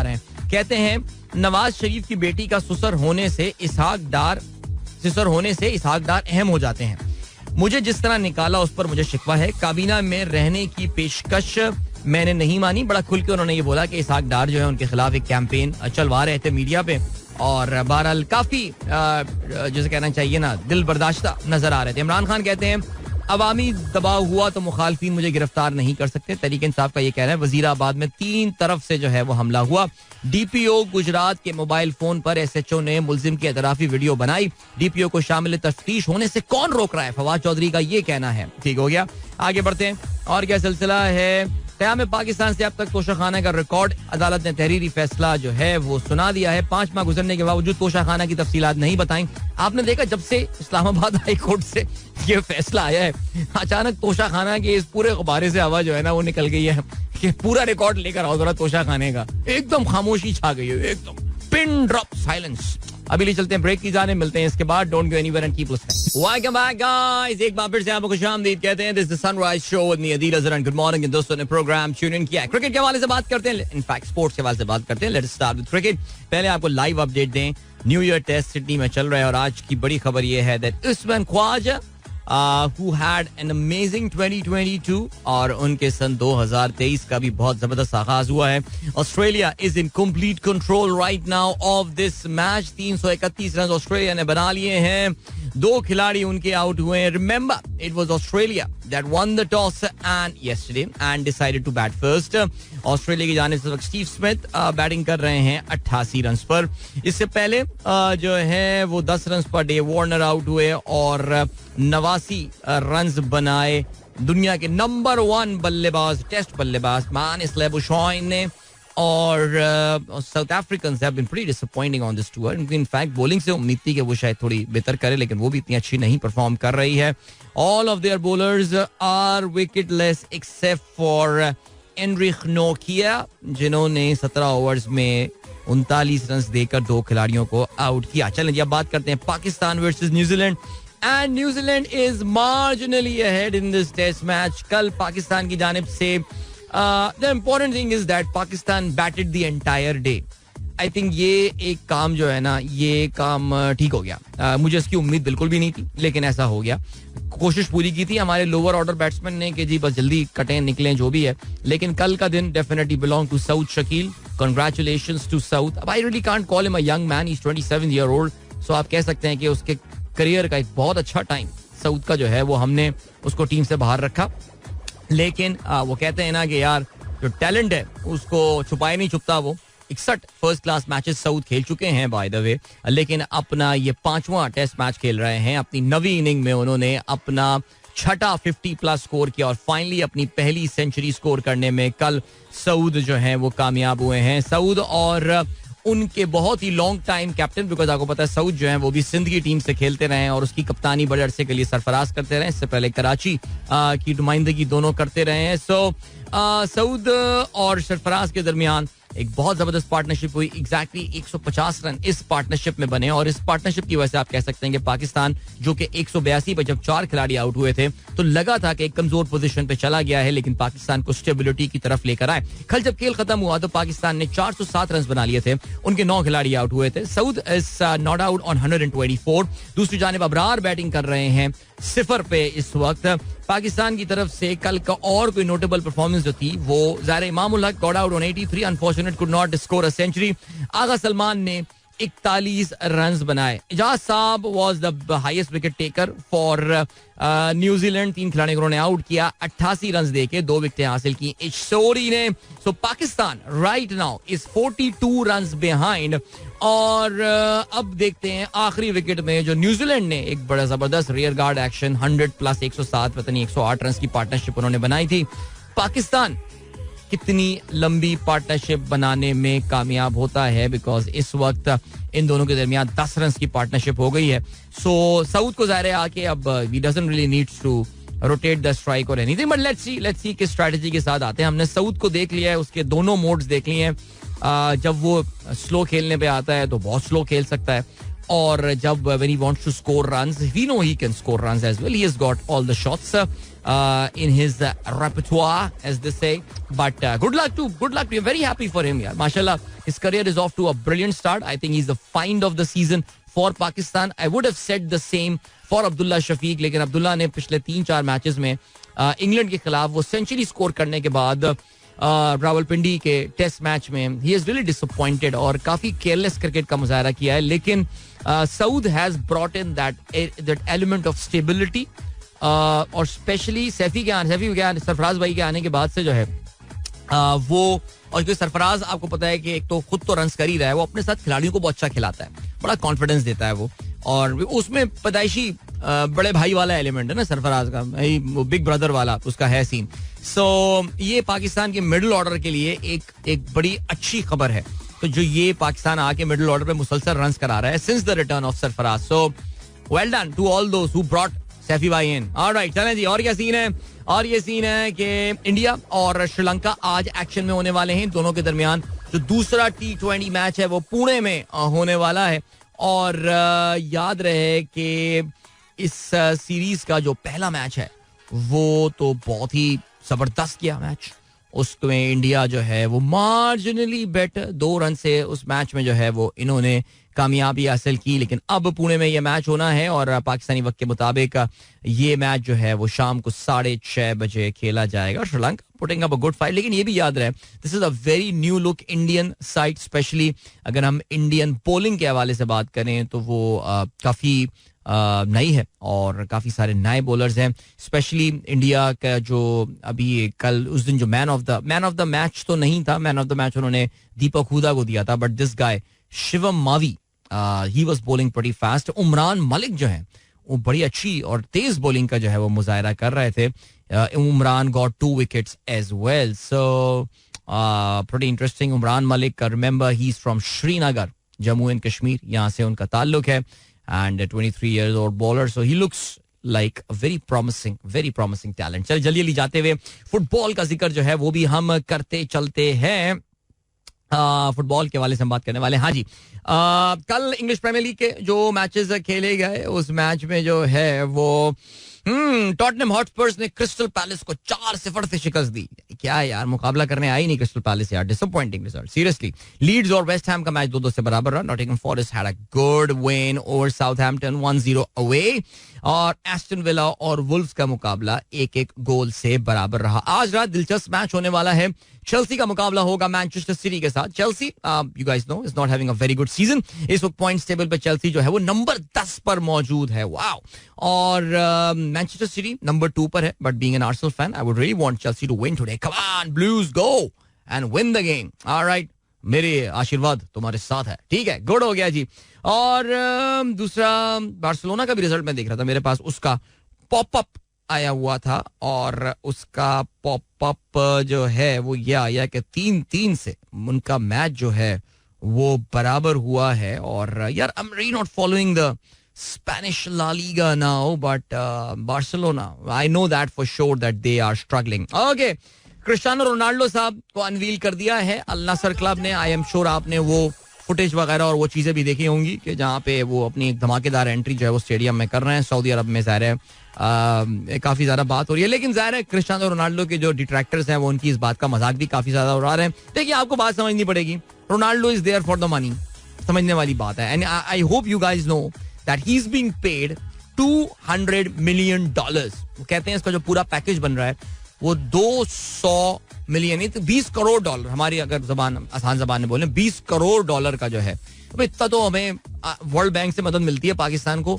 हैं. कहते हैं नवाज शरीफ की बेटी का ससुर होने से इसहाक डार अहम हो जाते हैं. मुझे जिस तरह निकाला उस पर मुझे शिकवा है. काबीना में रहने की पेशकश मैंने नहीं मानी. बड़ा खुल के उन्होंने ये बोला कि इसहाक डार जो है उनके खिलाफ एक कैंपेन चलवा रहे थे मीडिया पे, और बहरहाल काफी जैसे कहना चाहिए ना दिल बर्दाश्ता नजर आ रहे थे. इमरान खान कहते हैं अवामी दबाव हुआ तो मुखालफीन मुझे गिरफ्तार नहीं कर सकते, तहरीक इंसाफ का ये कहना है. वजीराबाद में 3 तरफ से जो है वो हमला हुआ. डीपीओ गुजरात के मोबाइल फोन पर एसएचओ ने मुलजिम की एतराफी वीडियो बनाई. डीपीओ को शामिल तफ्तीश होने से कौन रोक रहा है, फवाद चौधरी का ये कहना है. ठीक हो गया, आगे बढ़ते हैं. और क्या सिलसिला है. क़याम पाकिस्तान से अब तक तोशाखाना का रिकॉर्ड. अदालत ने तहरीरी फैसला जो है वो सुना दिया है. 5 माह गुजरने के बावजूद तोशाखाना की तफसीलात नहीं बताई. आपने देखा जब से इस्लामाबाद हाई कोर्ट से ये फैसला आया है, अचानक तोशाखाना के इस पूरे गुब्बारे से हवा जो है ना वो निकल गई है कि पूरा रिकॉर्ड लेकर आओ जरा तोशाखाने का. एकदम खामोशी छा गई है, एकदम पिन ड्रॉप साइलेंस. अभी ले चलते हैं ब्रेक की जाने, मिलते हैं इसके बाद. Don't go anywhere and keep listening. Welcome back guys, एक बार फिर से आपको खुशामदीद कहते हैं. This is the sunrise show with me Adeel Azhar. Good morning दोस्तों ने प्रोग्राम ट्यून इन किया. क्रिकेट के हवाले से बात करते हैं, इनफैक्ट स्पोर्ट्स के हवाले से बात करते हैं. Let's start with cricket. पहले आपको लाइव अपडेट दें. न्यू ईयर टेस्ट सिडनी में चल रहा है और आज की बड़ी खबर यह है that Usman Khawaja who had an amazing 2022 और उनके सन 2023 का भी बहुत जबरदस्त आगाज हुआ है. Australia is in complete control right now of this match. 331 run Australia ने बना लिए हैं. 2 खिलाड़ी उनके आउट हुए हैं. Remember it was Australia that won the toss and yesterday and decided to bat first. Australia की जानिब से स्टीव स्मिथ बैटिंग कर रहे हैं 88 रन पर. इससे पहले जो है वो 10 run per day Warner out हुए और 89 रन बनाए दुनिया के नंबर 1 बल्लेबाज, टेस्ट बल्लेबाज मानिस लेबुशॉइन ने. और south Africans have been pretty disappointing on this tour. इनकी इनफैक्ट बॉलिंग से उम्मीद थी कि वो शायद थोड़ी बेहतर करे, लेकिन वो भी इतनी अच्छी नहीं परफॉर्म कर रही है. All of their bowlers are wicketless except for Anrich नोकिया, जिन्होंने 17 ओवर्स में 39 रन देकर 2 खिलाड़ियों को आउट किया. चलें अब बात करते हैं Pakistan versus New Zealand. And New Zealand is marginally ahead in this test match. कल पाकिस्तान की जानिब से the important thing is that Pakistan batted the entire day. I think ये एक काम जो है ना, ये काम ठीक हो गया. मुझे इसकी उम्मीद बिल्कुल भी नहीं थी, लेकिन ऐसा हो गया. कोशिश पूरी की थी हमारे लोअर ऑर्डर बैट्समैन ने कि जी बस जल्दी कटें निकलें जो भी है, लेकिन कल का दिन definitely belong to Saud Shakeel. Congratulations to Saud. अब I really can't call him a young man, he is 27 year old. So आप कह सकते हैं कि उसके करियर का एक बहुत अच्छा टाइम साउथ का जो है वो हमने उसको टीम से बाहर रखा. लेकिन वो कहते हैं ना कि यार जो टैलेंट है उसको छुपाए नहीं छुपता. वो 61 फर्स्ट क्लास मैचेस साउथ खेल चुके हैं बाय द वे, लेकिन अपना ये 5वां टेस्ट मैच खेल रहे हैं. अपनी 9वीं इनिंग में उन्होंने अपना 6ठा 50+ स्कोर किया और फाइनली अपनी पहली सेंचुरी स्कोर करने में कल सऊद जो है वो कामयाब हुए हैं. सऊद और उनके बहुत ही लॉन्ग टाइम कैप्टन, बिकॉज आपको पता है सऊद जो है वो भी सिंध की टीम से खेलते रहे और उसकी कप्तानी बड़े अरसे के लिए सरफराज करते रहे. इससे पहले कराची की नुमाइंदगी दोनों करते रहे हैं. सो सऊद और सरफराज के दरमियान एक बहुत जबरदस्त पार्टनरशिप हुई. एग्जैक्टली 150 रन इस पार्टनरशिप में बने और इस पार्टनरशिप की वजह से आप कह सकते हैं कि पाकिस्तान जो कि 182 पे जब 4 खिलाड़ी आउट हुए थे तो लगा था कि एक कमजोर पोजीशन पे चला गया है, लेकिन पाकिस्तान को स्टेबिलिटी की तरफ लेकर आए. कल जब खेल खत्म हुआ तो पाकिस्तान ने 407 रन बना लिए थे. उनके 9 खिलाड़ी आउट हुए थे. Saud is not out on 124. दूसरी जानिब अबरार बैटिंग कर रहे हैं 0 पे इस वक्त. पाकिस्तान की तरफ से कल का और कोई नोटेबल परफॉर्मेंस जो थी वो ज़ाहिर Imamul Haq got out on 83, unfortunate could not score a century. Agha Salman ने 41 रन बनाए. इजाज साहब was the highest wicket taker for New Zealand. 3 खिलाड़ियों को उन्होंने आउट किया, 88 रन देके 2 विकेटें हासिल की इशोरी ने. So Pakistan right now is 42 run behind. और अब देखते हैं आखिरी विकेट में जो न्यूजीलैंड ने एक बड़ा जबरदस्त रियर गार्ड एक्शन 100 + 107 पता नहीं 108 रन की पार्टनरशिप उन्होंने बनाई थी. पाकिस्तान कितनी लंबी पार्टनरशिप बनाने में कामयाब होता है, बिकॉज इस वक्त इन दोनों के दरमियान 10 रन की पार्टनरशिप हो गई है. सो साउथ को ज़ाहिर है आके अब we doesn't really needs to rotate the strike और एनीथिंग, बट लेट्स सी किस स्ट्रेटजी के साथ आते हैं. हमने साउथ को देख लिया है, उसके दोनों मोड्स देख लिए हैं. जब वो स्लो खेलने पे आता है तो बहुत स्लो खेल सकता है, और जब when he wants to score runs, we know he can score runs as well. He has got all the shots in his repertoire, as they say. But good luck to you. Very happy for him, yaar. Mashallah, his career is off to a brilliant start. I think he's the find of the season for Pakistan. I would have said the same for Abdullah Shafiq, लेकिन अब्दुल्ला ने पिछले 3-4 matches में England के खिलाफ वो century score करने के बाद रावलपिंडी के टेस्ट मैच में ही इज रियली डिसअपॉइंटेड और काफी केयरलेस क्रिकेट का मुजाहरा किया है. लेकिन Saud has brought in that element of stability और स्पेशली सैफी के सरफराज भाई के आने के बाद से जो है वो, और क्योंकि सरफराज आपको पता है कि एक तो खुद तो रन्स कर ही रहा है, वो अपने साथ खिलाड़ियों को बहुत अच्छा खिलाता है, बड़ा कॉन्फिडेंस देता है वो, और उसमें पैदाइशी बड़े भाई वाला एलिमेंट है ना सरफराज का, वो बिग ब्रदर वाला उसका है सीन. सो ये पाकिस्तान के मिडिल ऑर्डर के लिए एक बड़ी अच्छी खबर है. तो जो ये पाकिस्तान आके मिडिल ऑर्डर पे मुसलसल रन्स करा रहा है since the return of Sarfaraz. So well done to all those who brought Saifi भाई इन. ऑलराइट, चलें जी. और क्या सीन है? और ये सीन है कि इंडिया और श्रीलंका आज एक्शन में होने वाले हैं. दोनों के दरमियान जो दूसरा T20 मैच है वो पुणे में होने वाला है. और याद रहे कि इस सीरीज का जो पहला मैच है वो तो बहुत ही जबरदस्त किया मैच. उसमें इंडिया जो है वो मार्जिनली बेटर 2 रन से उस मैच में जो है वो इन्होंने कामयाबी हासिल की. लेकिन अब पुणे में ये मैच होना है और पाकिस्तानी वक्त के मुताबिक ये मैच जो है वो शाम को 6:30 बजे खेला जाएगा. Sri Lanka putting up a good fight. लेकिन ये भी याद रहे this is a very new look Indian side. Specially अगर हम इंडियन पोलिंग के हवाले से बात करें तो वो काफी नई है और काफी सारे नए बॉलर्स हैं. स्पेशली इंडिया का जो अभी कल उस दिन जो मैन ऑफ द मैच तो नहीं था, मैन ऑफ द मैच उन्होंने दीपक हुडा को दिया था, but this guy Shivam Mavi he was bowling pretty fast. Umran Malik जो है वो बड़ी अच्छी और तेज बॉलिंग का जो है वो मुजाहरा कर रहे थे. Umran got 2 wickets as well. So pretty interesting. Umran Malik, remember he is from Srinagar, Jammu and Kashmir, यहाँ से उनका ताल्लुक है. And 23 years old bowler, so he looks like a very promising talent. चल जल्दी जाते हुए फुटबॉल का जिक्र जो है वो भी हम करते चलते हैं. फुटबॉल के वाले से हम बात करने वाले हैं. हाँ जी, कल इंग्लिश प्रीमियर लीग के जो मैचेस खेले गए उस मैच में जो है वो टॉटनहम हॉटस्पर्स ने क्रिस्टल पैलेस को 4-0 से शिकस्त दी. क्या यार, मुकाबला करने आई नहीं क्रिस्टल पैलेस यार. Disappointing result seriously. लीड्स और वेस्ट हैम का मैच 2-2 से बराबर रहा. Nottingham forest had a good win over Southampton 1-0 away. और एस्टन विला और वुल्व्स का मुकाबला 1-1 गोल से बराबर रहा. आज रात दिलचस्प मैच होने वाला है. चेल्सी का मुकाबला होगा मैनचेस्टर सिटी के साथ. Chelsea you guys know is not having a very good season. इस वक्त पॉइंट्स टेबल पे चेल्सी जो है वो नंबर 10 पर मौजूद है. वाओ. और मैनचेस्टर सिटी नंबर 2 पर है. But being an Arsenal fan I would really want Chelsea to win today. Come on Blues, go and win the game. Alright, मेरे आशीर्वाद तुम्हारे साथ है. ठीक है, गुड हो गया जी. और दूसरा बार्सिलोना का भी रिजल्ट मैं देख रहा था मेरे पास, उसका पॉपअप आया हुआ था और उसका पॉपअप जो है वो ये आया कि 3-3 से उनका मैच जो है वो बराबर हुआ है. और यार I am really not following the Spanish La Liga now, but Barcelona I know that for sure that they are struggling. Okay, Cristiano Ronaldo sahab को अनवील कर दिया है अल नसर क्लब ने. आई एम श्योर आपने वो फुटेज वगैरह और वो चीजें भी देखी होंगी कि जहाँ पे वो अपनी एक धमाकेदार एंट्री जो है वो स्टेडियम में कर रहे हैं. सऊदी अरब में ज़ाहिर है काफी ज्यादा बात हो रही है. लेकिन ज़ाहिर है क्रिस्टियानो रोनाल्डो के जो डिट्रैक्टर्स हैं वो उनकी इस बात का मजाक भी काफी ज्यादा उड़ा रहे हैं. देखिए, आपको बात समझनी पड़ेगी. Ronaldo is there for the money, समझने वाली बात है. And I hope you guys know that he is being paid $200 million. वो कहते हैं इसका जो पूरा पैकेज बन रहा है वो 200 मिलियन, तो $20 करोड़. हमारी अगर आसान जबान में बोले $20 करोड़ का जो है. अब इतना तो हमें वर्ल्ड बैंक से मदद मिलती है पाकिस्तान को,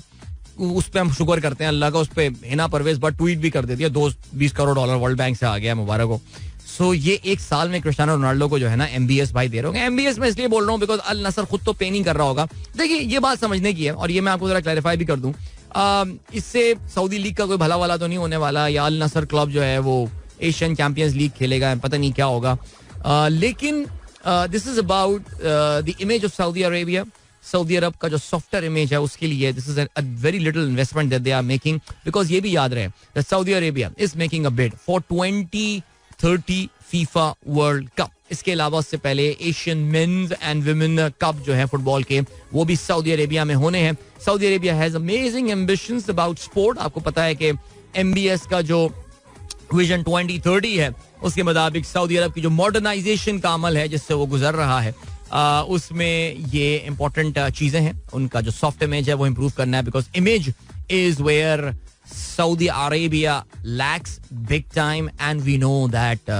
उस पर हम शुक्र करते हैं अल्लाह का. उस पर हिना परवेज बट ट्वीट भी कर देती है $20 करोड़ वर्ल्ड बैंक से आ गया, मुबारक हो. सो ये एक साल में क्रिस्टियानो रोनाल्डो को जो है ना MBS भाई दे रहे होंगे. MBS में इसलिए बोल रहा हूँ बिकॉज अल नसर खुद तो पे नहीं कर रहा होगा. देखिए, ये बात समझने की है और ये मैं आपको जरा क्लैरिफाई भी कर दूं. इससे सऊदी लीग का कोई भला वाला तो नहीं होने वाला, या अल नसर क्लब जो है वो एशियन चैंपियंस लीग खेलेगा, पता नहीं क्या होगा. लेकिन this is about the image of Saudi Arabia. Saudi Arab का जो सॉफ्टवेयर इमेज है उसके लिए this is a very little investment that they are making. Because ये भी याद रहे that Saudi Arabia is making a bid for 2030 FIFA world cup. इसके अलावा उससे पहले Asian men's and women cup जो है फुटबॉल के वो भी सऊदी अरेबिया में होने हैं. Saudi Arabia has amazing ambitions about sport. आपको पता है कि MBS का जो विजन 2030 है उसके मुताबिक सऊदी अरब की जो मॉडर्नाइजेशन का अमल है जिससे वो गुजर रहा है उसमें ये इंपॉर्टेंट चीजें हैं. उनका जो सॉफ्ट इमेज है वो इंप्रूव करना है. Because image is where Saudi Arabia lacks big time, and we know that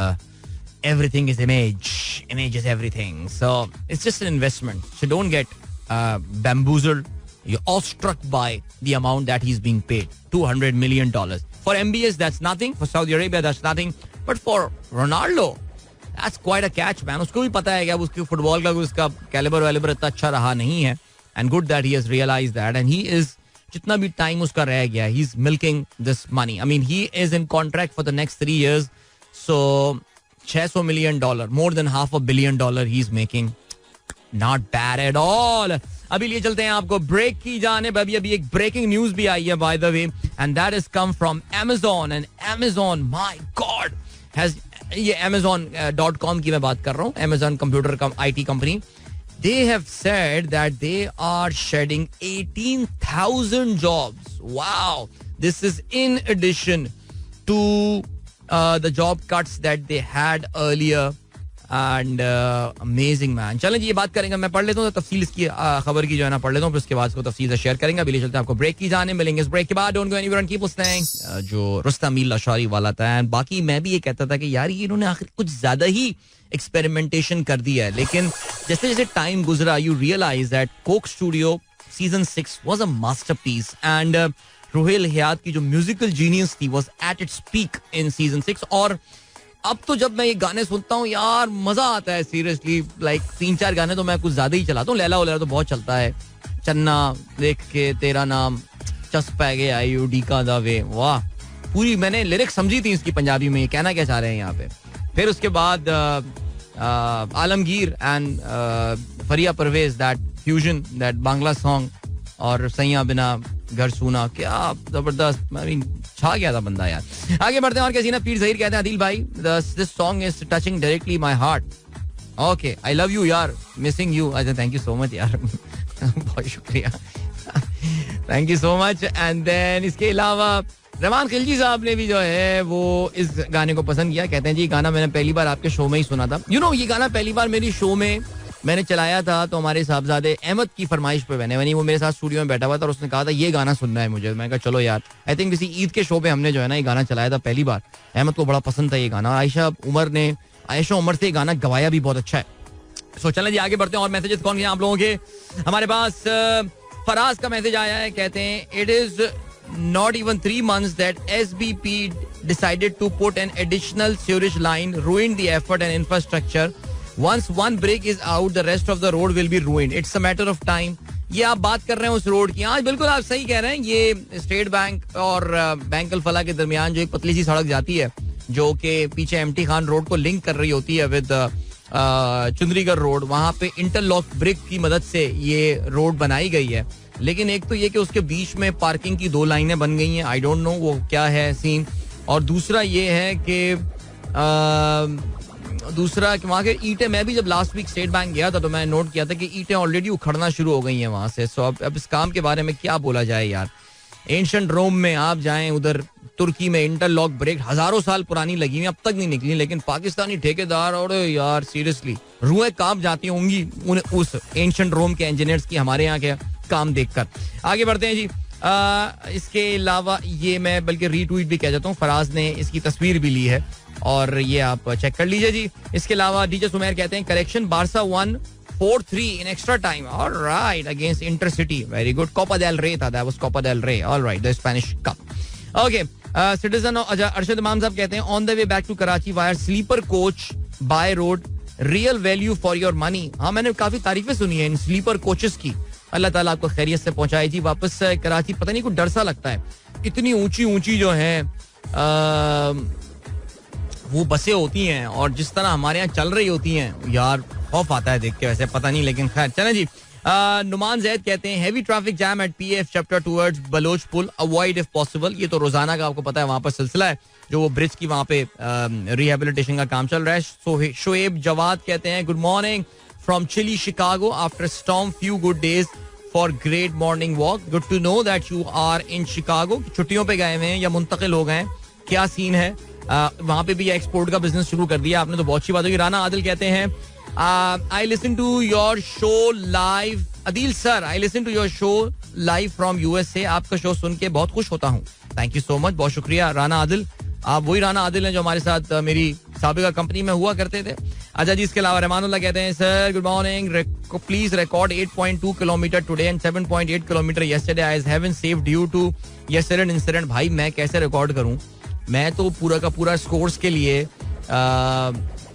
everything is image. Image is everything. So it's just an investment. So don't get bamboozled. You're awestruck by the amount that he's being paid. $200 million. For MBS, that's nothing. For Saudi Arabia, that's nothing. But for Ronaldo, that's quite a catch, man. उसको भी पता है कि अब उसके football का उसका calibre वैलिबर इतना अच्छा रहा नहीं है. And good that he has realized that. And he is, जितना भी टाइम उसका रह गया, he's milking this money. I mean, he is in contract for the next 3 years. So, $600 million, more than $500 million he's making. Not bad at all. अभी लिए चलते हैं आपको ब्रेक की जानिब. अभी एक ब्रेकिंग न्यूज भी आई है by the way, and that is come from Amazon. And Amazon, my God, has, ये Amazon.com की मैं बात कर रहा हूँ, Amazon computer IT company. They have said that they are shedding 18,000 jobs. Wow. This is in addition to the job cuts that they had earlier. And amazing man. चलें जी, ये बात करेंगे. मैं पढ़ लेता हूँ तफसील इसकी खबर की जो है ना, पढ़ लेता हूँ, फिर उसके बाद इसको तफसील से शेयर करेंगे. अभी ले चलते हैं आपको ब्रेक की जाने. मिलेंगे इस ब्रेक के बाद. Don't go anywhere and keep listening. जो रुस्तम मील अशारी वाला था, एंड बाकी मैं भी ये कहता था कि यार ये इन्होंने आखिर कुछ ज्यादा ही एक्सपेरिमेंटेशन कर दिया है. लेकिन जैसे जैसे टाइम गुजरा, you realise that Coke Studio season 6 was a masterpiece. And Rohail Hyatt की जो म्यूजिकल जीनियस थी was at its peak in season 6. और अब तो जब मैं ये गाने सुनता हूँ यार, मजा आता है सीरियसली. लाइक 3-4 गाने तो मैं कुछ ज्यादा ही चलाता हूँ. लैला वलैला तो बहुत चलता है. चन्ना देख के तेरा नाम, चस पै गए IUD का दावे, वाह. पूरी मैंने लिरिक्स समझी थी इसकी पंजाबी में, ये कहना क्या चाह रहे हैं यहाँ पे. फिर उसके बाद Alamgir and Fariha Pervez, that fusion, that Bangla song, और सैया बिना घर सूना, क्या जबरदस्त. आई मीन छा गया था बंदा यार. आगे बढ़ते हैं. और कैसी ना पीर ज़हीर कहते हैं, आदिल भाई, this song is touching directly my heart. Okay, I love you यार, मिसिंग यू. अच्छा, थैंक यू सो मच यार. बहुत शुक्रिया, thank you so much. And then इसके अलावा रहमान खिलजी साहब ने भी जो है वो इस गाने को पसंद किया. कहते हैं जी, गाना मैंने पहली बार आपके शो में ही सुना था. यू नो, ये गाना पहली बार मेरी शो में मैंने चलाया था तो हमारे साहबजादे अहमद की फरमाइश पे मैंने, वो मेरे साथ स्टूडियो में बैठा हुआ था और उसने कहा था ये गाना सुनना है मुझे. मैं कहा चलो यार. आई थिंक किसी ईद के शो पे हमने जो है ना ये गाना चलाया था पहली बार. अहमद को बड़ा पसंद था ये गाना. आयशा उमर से ये गाना गवाया भी बहुत अच्छा है. सो चलें जी, आगे बढ़ते हैं. और मैसेजेस कौन हैं आप लोगों के? हमारे पास फराज का मैसेज आया है. कहते हैं, it is not even 3 months that SBP decided to put an additional sewerage line, ruined the effort and infrastructure. Once one break is out, the rest of the road will be ruined. It's a matter of time. ये आप बात कर रहे हैं उस road की. हाँ, बिल्कुल आप सही कह रहे हैं. ये स्टेट बैंक और बैंक अल फलाह के दरमियान जो एक पतली सी सड़क जाती है, जो कि पीछे एमटी खान रोड को लिंक कर रही होती है विद चुंदरीगढ़ रोड, वहाँ पे इंटरलॉक ब्रिक की मदद से ये रोड बनाई गई है. लेकिन एक तो ये कि उसके बीच में पार्किंग की 2 लाइनें बन गई हैं. आई डोंट नो वो क्या है सीन. और दूसरा ये है कि वहाँ के ईंटें, मैं भी जब लास्ट वीक स्टेट बैंक गया था तो मैं नोट किया था कि ईंटें ऑलरेडी उखड़ना शुरू हो गई हैं वहाँ से. सो अब इस काम के बारे में क्या बोला जाए यार. एंशिएंट रोम में आप जाएं, उधर तुर्की में इंटरलॉक ब्रेक हजारों साल पुरानी लगी हुई, अब तक नहीं निकली. लेकिन पाकिस्तानी ठेकेदार, और यार सीरियसली रूहें कांप जाती होंगी उस एंशिएंट रोम के इंजीनियर्स की हमारे यहाँ के काम देखकर. आगे बढ़ते हैं जी. इसके अलावा ये मैं बल्कि रीट्वीट भी कह जाता हूँ, फराज ने इसकी तस्वीर भी ली है और ये आप चेक कर लीजिए जी. इसके अलावा डीजे सुमेर कहते हैं, correction, Barça 1-4-3 in extra time. All right, against Intercity. Very good. Copa del Rey था, that was Copa del Rey. All right, the Spanish Cup. Okay. Citizen Arshad इमाम साहब कहते हैं, on the way back to Karachi via sleeper coach by road, real value for your money. हाँ, मैंने काफी तारीफें सुनी है इन स्लीपर कोचेस की. अल्लाह ताला आपको खैरियत से पहुंचाए जी वापस कराची. पता नहीं कुछ डर सा लगता है, इतनी ऊंची ऊंची जो है वो बसें होती हैं और जिस तरह हमारे यहाँ चल रही होती हैं यार, खौफ आता है देख के. वैसे पता नहीं, लेकिन खैर चलें जी. नुमान जैद कहते हैं, heavy traffic jam at PF chapter towards Baloch पुल, अवॉइड इफ पॉसिबल. ये तो रोजाना का आपको पता है वहां पर सिलसिला है, जो वो ब्रिज की वहां पे रिहेबिलिटेशन का काम चल रहा है. शोएब जवाद कहते हैं, good morning from chilly Chicago after storm, few good days for great morning walk. Good to know that you are in Chicago. छुट्टियों पे गए हुए हैं या मुंतकिल हो गए हैं, क्या सीन है वहां पे भी? एक्सपोर्ट का बिजनेस शुरू कर दिया आपने तो बहुत अच्छी बात होगी. राना आदिल कहते हैं, I listen to your show live. Adil sir, I listen to your show live from USA. आपका शो सुन के बहुत खुश होता हूँ. Thank you so much. बहुत शुक्रिया राना आदिल. आप वही राना आदिल हैं जो हमारे साथ मेरी साबिका कंपनी में हुआ करते थे. अच्छा जी, इसके अलावा रहमानुल्लाह कहते हैं sir good morning, please record 8.2 kilometre today and 7.8 kilometre yesterday. I haven't saved due to yesterday incident. भाई मैं कैसे रिकॉर्ड करूं, मैं तो पूरा का पूरा स्कोर्स के लिए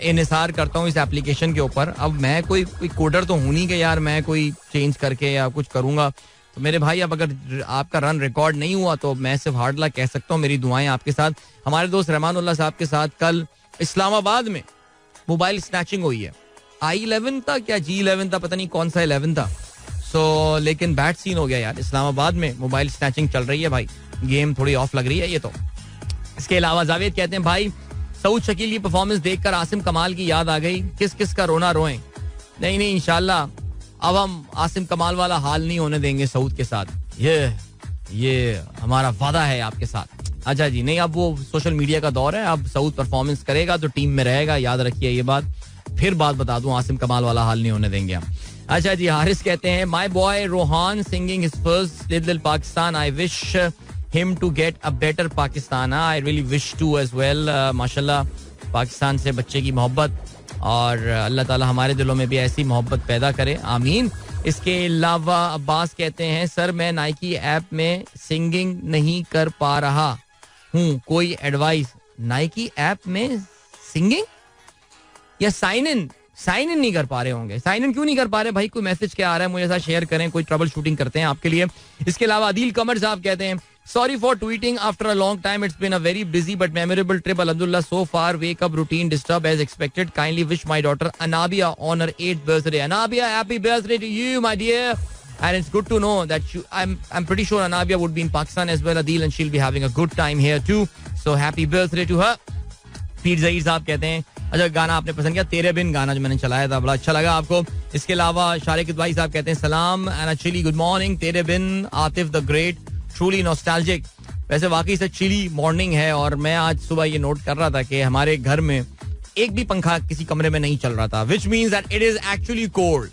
इन्हिसार करता हूँ इस एप्लीकेशन के ऊपर. अब मैं कोई कोडर तो हूं नहीं कि यार मैं कोई चेंज करके या कुछ करूंगा. तो मेरे भाई अब अगर आपका रन रिकॉर्ड नहीं हुआ तो मैं सिर्फ हार्ड लक कह सकता हूँ. मेरी दुआएं आपके साथ. हमारे दोस्त रहमानुल्लाह साहब के साथ कल इस्लामाबाद में मोबाइल स्नैचिंग हुई है. i11 था क्या G11 था, पता नहीं कौन सा 11 था. सो लेकिन बैड सीन हो गया यार. इस्लामाबाद में मोबाइल स्नैचिंग चल रही है भाई. गेम थोड़ी ऑफ लग रही है ये तो. इसके अलावा जावेद कहते हैं भाई सऊद शकील की परफॉर्मेंस देखकर आसिम कमाल की याद आ गई. किस किस का रोना रोएं. नहीं इंशाल्लाह अब हम आसिम कमाल वाला हाल नहीं होने देंगे सऊद के साथ. ये हमारा वादा है आपके साथ. अच्छा जी, नहीं अब वो सोशल मीडिया का दौर है. अब सऊद परफॉर्मेंस करेगा तो टीम में रहेगा, याद रखिए ये बात. फिर बात बता दूं, आसिम कमाल वाला हाल नहीं होने देंगे हम. अच्छा जी, हारिस कहते हैं my boy Rohan singing his first little Pakistan. I wish him to get a better Pakistan. I really wish to as well. माशाल्लाह पाकिस्तान से बच्चे की मोहब्बत, और अल्लाह ताला हमारे दिलों में भी ऐसी मोहब्बत पैदा करे, आमीन. इसके अलावा अब्बास कहते हैं सर मैं नाइकी ऐप में सिंगिंग नहीं कर पा रहा हूँ, कोई एडवाइस. नाइकी ऐप में सिंगिंग या साइन इन नहीं कर पा रहे होंगे. साइन इन क्यों नहीं कर पा रहे भाई? कोई मैसेज क्या आ रहा है मुझे साथ शेयर करें, कोई ट्रबल शूटिंग करते हैं आपके लिए. इसके अलावा अदील कमर साहब कहते हैं sorry for tweeting after a long time. It's been a very busy but memorable trip. Alhamdulillah so far. Wake up routine disturbed as expected. Kindly wish my daughter Anabia on her 8th birthday. Anabia, happy birthday to you, my dear. And it's good to know that I'm pretty sure Anabia would be in Pakistan as well, Adil, and she'll be having a good time here too. So happy birthday to her. पीर ज़हीर साहब कहते हैं अच्छा गाना आपने पसंद किया, तेरे बिन गाना जो मैंने चलाया था बड़ा अच्छा लगा आपको. इसके अलावा शारिक भाई साहब कहते हैं सलाम एंड चिली गुड मॉर्निंग. तेरे बिन Atif the great truly nostalgic. वैसे वाकई से चिली मॉर्निंग है, और मैं आज सुबह ये नोट कर रहा था कि हमारे घर में एक भी पंखा किसी कमरे में नहीं चल रहा था, which means that it is actually cold.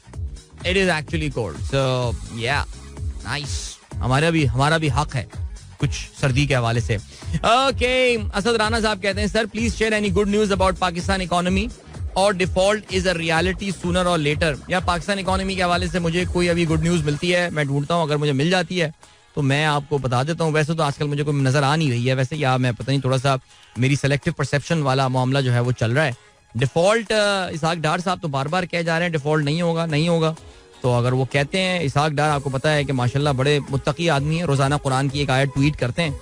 It is actually cold. So yeah, nice. हमारा भी हक है कुछ सर्दी के हवाले से. ओके, असद राना साहब कहते हैं sir please share any good news about Pakistan economy और default is a reality sooner or later. या पाकिस्तान इकोनॉमी के हवाले से मुझे कोई अभी गुड न्यूज मिलती है मैं ढूंढता हूँ, अगर मुझे मिल जाती है तो मैं आपको बता देता हूँ. वैसे तो आजकल मुझे कोई नजर आ नहीं रही है वैसे, या मैं पता नहीं थोड़ा सा मेरी सेलेक्टिव परसेप्शन वाला मामला जो है वो चल रहा है. डिफॉल्ट इसहाक डार साहब तो बार बार कह जा रहे हैं डिफॉल्ट नहीं होगा. तो अगर वो कहते हैं, इसहाक डार आपको पता है कि माशाल्लाह बड़े मुत्तकी आदमी है, रोजाना कुरान की एक आयत ट्वीट करते हैं,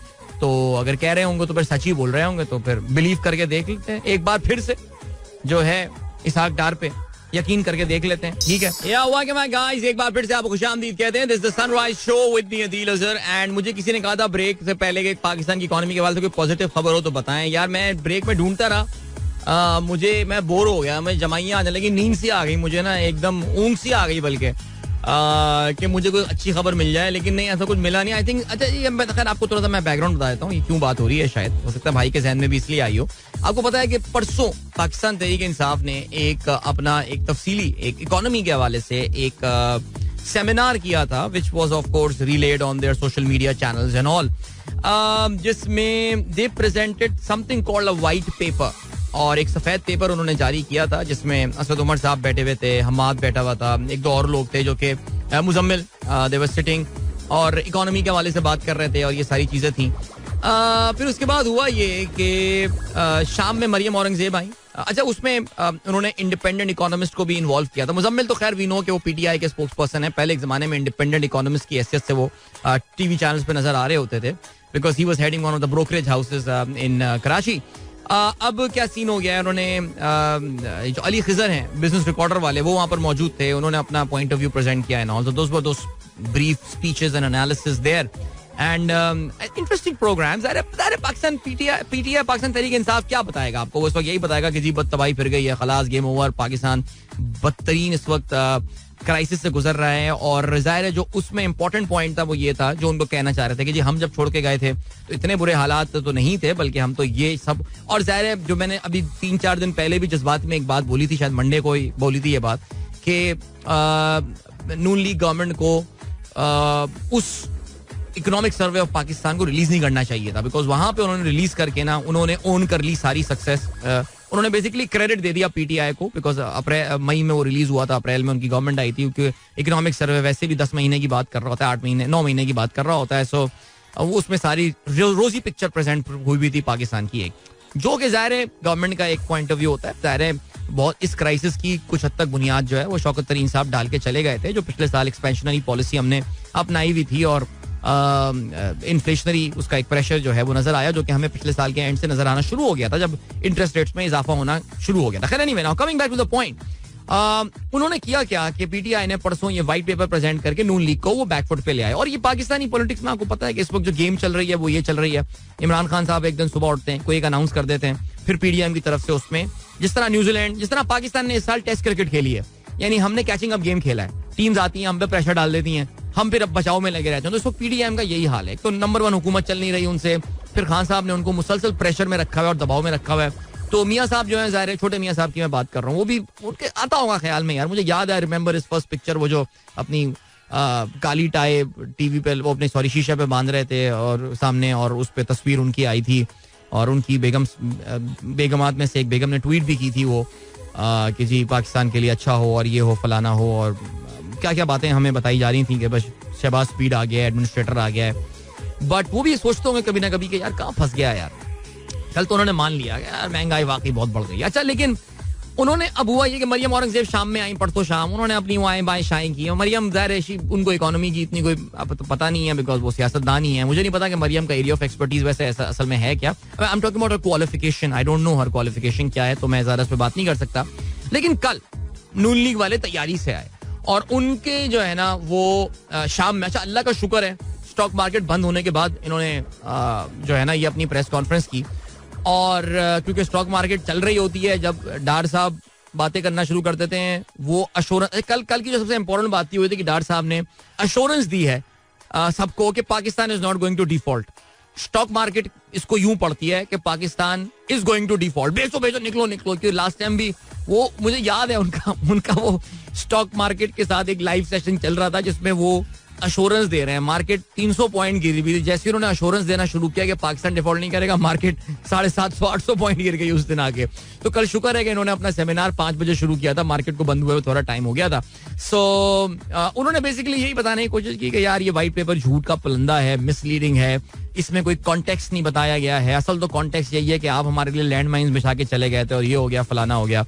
तो अगर कह रहे होंगे तो फिर सच ही बोल रहे होंगे. तो फिर बिलीव करके देख लेते हैं एक बार फिर से, जो है इसहाक डार पे यकीन करके देख लेते हैं. ठीक है गाइस, एक बार फिर से आपको खुशामदीद कहते हैं. This is the sunrise show with me Adeel Azhar. And मुझे किसी ने कहा था ब्रेक से पहले कि पाकिस्तान की इकोनॉमी के बारे में कोई पॉजिटिव खबर हो तो बताएं. यार मैं ब्रेक में ढूंढता रहा, मैं बोर हो गया, मैं जमाइयां आने लगी, नींद सी आ गई मुझे ना, एकदम ऊँग सी आ गई बल्कि कि मुझे कोई अच्छी खबर मिल जाए, लेकिन नहीं ऐसा कुछ मिला नहीं. आई थिंक अच्छा ये खैर आपको थोड़ा सा मैं बैकग्राउंड बता देता हूँ ये क्यों बात हो रही है. शायद हो सकता है भाई के जहन में भी इसलिए आई हो. आपको पता है कि परसों पाकिस्तान तहरीक-ए-इंसाफ ने एक तफसीली एक इकोनॉमी के हवाले से एक सेमिनार किया था, which was of course relayed on their social media channels and all, जिसमें they presented something called a white paper. और एक सफेद पेपर उन्होंने जारी किया था जिसमें असद उमर साहब बैठे हुए थे, हमाद बैठा हुआ था, एक दो और लोग थे जो कि मुजम्मिल, दे वर सिटिंग और इकोनॉमी के हवाले से बात कर रहे थे और ये सारी चीजें थी. फिर उसके बाद हुआ ये कि शाम में मरियम औरंगजेब आई. अच्छा उसमें उन्होंने इंडिपेंडेंट इकोनॉमिस्ट को भी इन्वॉल्व किया था. मुजम्मिल तो खैर वी नो कि वो पीटीआई के स्पोक्स पर्सन है, पहले एक जमाने में इंडिपेंडेंट इकोनॉमिस्ट की हैसियत से वो टीवी चैनल्स पे नजर आ रहे होते थे, because he was heading one of the brokerage houses इन कराची. अब क्या सीन हो गया है, उन्होंने जो अली खिजर हैं बिजनेस रिकॉर्डर वाले, वो वहां पर मौजूद थे, उन्होंने अपना पॉइंट ऑफ व्यू प्रेजेंट किया है. Also those were those brief speeches and analysis there and interesting programmes. अरे पाकिस्तान पीटीआई पाकिस्तान तहरीक-ए-इंसाफ क्या बताएगा आपको? वो इस वक्त यही बताएगा कि जी बद तबाही फिर गई है, खलास गेम ओवर, पाकिस्तान बदतरीन इस वक्त क्राइसिस से गुजर रहा है. और जाहिर है जो उसमें इंपॉर्टेंट पॉइंट था वो ये था जो उनको कहना चाह रहे थे कि जी हम जब छोड़ के गए थे तो इतने बुरे हालात तो नहीं थे, बल्कि हम तो ये सब. और जाहिर है जो मैंने अभी 3-4 दिन पहले भी जज्बात में एक बात बोली थी, शायद मंडे को ही बोली थी ये बात, कि नून लीग गवर्नमेंट को उस इकोनॉमिक सर्वे ऑफ पाकिस्तान को रिलीज नहीं करना चाहिए था, बिकॉज वहां पे उन्होंने रिलीज करके ना उन्होंने ओन कर ली सारी सक्सेस. उन्होंने बेसिकली क्रेडिट दे दिया पीटीआई को, बिकॉज अप्रैल मई में वो रिलीज हुआ था, अप्रैल में उनकी गवर्नमेंट आई थी, क्योंकि इकोनॉमिक सर्वे वैसे भी 10 महीने की बात कर रहा होता है, 8 महीने 9 महीने की बात कर रहा होता है. सो वो उसमें सारी रोजी पिक्चर प्रेजेंट हुई भी थी पाकिस्तान की, एक जो कि ज़ाहिर है गवर्नमेंट का एक पॉइंट ऑफ व्यू होता है. ज़ाहिर है बहुत इस क्राइसिस की कुछ हद तक बुनियाद जो है वो शौकत तरीन साहब डाल के चले गए थे, जो पिछले साल एक्सपेंशनरी पॉलिसी हमने अपनाई हुई थी, और इन्फ्लेशनरी उसका एक प्रेशर जो है वो नजर आया, जो कि हमें पिछले साल के एंड से नजर आना शुरू हो गया था, जब इंटरेस्ट रेट्स में इजाफा होना शुरू हो गया था. खैर anyway, now coming back to the point, उन्होंने किया क्या कि पीटीआई ने परसों ये व्हाइट पेपर प्रेजेंट करके नून लीग को वो बैकफुट पे ले आए. और ये पाकिस्तानी पॉलिटिक्स में आपको पता है कि इस वक्त जो गेम चल रही है वो ये चल रही है, इमरान खान साहब एक दिन सुबह उठते हैं, कोई एक अनाउंस कर देते हैं, फिर पीडीएम की तरफ से उसमें जिस तरह न्यूजीलैंड, जिस तरह पाकिस्तान ने इस साल टेस्ट क्रिकेट खेली है, यानी हमने कैचिंग अप गेम खेला है, टीम्स आती हैं हम पे प्रेशर डाल देती हैं, हम फिर अब बचाव में लगे रहते हैं. तो इस वक्त पीडीएम का यही हाल है. तो नंबर 1 हुकूमत चल नहीं रही उनसे, फिर खान साहब ने उनको मुसलसल प्रेशर में रखा हुआ है और दबाव में रखा हुआ है. तो मियाँ साहब जो है, ज़ाहिर है छोटे मियाँ साहब की मैं बात कर रहा हूँ, वो भी उनके आता होगा ख्याल में, यार मुझे याद है, रिमेंबर इस फर्स्ट पिक्चर, वो जो अपनी काली टाई टीवी पे वो अपने शीशे पे बांध रहे थे और सामने, और उस पे तस्वीर उनकी आई थी, और उनकी बेगमात में से एक बेगम ने ट्वीट भी की थी वो कि जी पाकिस्तान के लिए अच्छा हो और ये हो फलाना हो, और क्या क्या बातें हमें बताई जा रही थी कि बस शहबाज स्पीड आ गया है, एडमिनिस्ट्रेटर आ गया है. बट वो भी सोचते होंगे कभी ना कभी कि यार कहाँ फंस गया यार. कल तो उन्होंने मान लिया यार महंगाई वाकई बहुत बढ़ गई. अच्छा, लेकिन उन्होंने अब हुआ ये कि मरियम औरंगजेब शाम में आई, परसों शाम उन्होंने अपनी वाएं बाएं शाएं की. मरियम ज़ाहिर उनको इकोनॉमी की इतनी कोई पता नहीं है, बिकॉज वो सियासतदान ही है. मुझे नहीं पता कि मरियम का एरिया ऑफ एक्सपर्टीज वैसे ऐसा असल में है क्या. I am talking about her qualification, I don't know her qualification क्या है, तो मैं ज़्यादा इस पर बात नहीं कर सकता. लेकिन कल नून लीग वाले तैयारी से आए और उनके जो है ना वो शाम में, अच्छा अल्लाह का शुक्र है, स्टॉक मार्केट बंद होने के बाद इन्होंने जो है ना ये अपनी प्रेस कॉन्फ्रेंस की. और क्योंकि स्टॉक मार्केट चल रही होती है, जब डार साहब बातें करना शुरू कर देते हैं, वो अश्योरेंस, कल की जो सबसे इंपॉर्टेंट बात हुई थी कि डार साहब ने अश्योरेंस दी है सबको कि Pakistan is not going to default. Stock market इसको यूं पढ़ती है कि Pakistan is going to default, बेचो बेचो निकलो निकलो. क्योंकि लास्ट टाइम भी वो मुझे याद है उनका वो स्टॉक मार्केट के साथ एक लाइव सेशन चल रहा था जिसमें वो अश्योरेंस दे रहे हैं. मार्केट 300 पॉइंट गिरी हुई थी, जैसे उन्होंने अश्योरेंस देना शुरू किया कि पाकिस्तान डिफॉल्ट नहीं करेगा, मार्केट 750-800 पॉइंट गिर गई उस दिन आके. तो कल शुक्र है कि इन्होंने अपना सेमिनार 5 बजे शुरू किया था, मार्केट को बंद हुए थोड़ा टाइम हो गया था. सो उन्होंने बेसिकली यही बताने की कोशिश की कि यार ये व्हाइट पेपर झूठ का पुलंदा है, मिसलीडिंग है, इसमें कोई कॉन्टेक्स्ट नहीं बताया गया है. असल तो कॉन्टेक्स्ट यही है कि आप हमारे लिए लैंड माइन्स बिछा के चले गए थे और ये हो गया फलाना हो गया.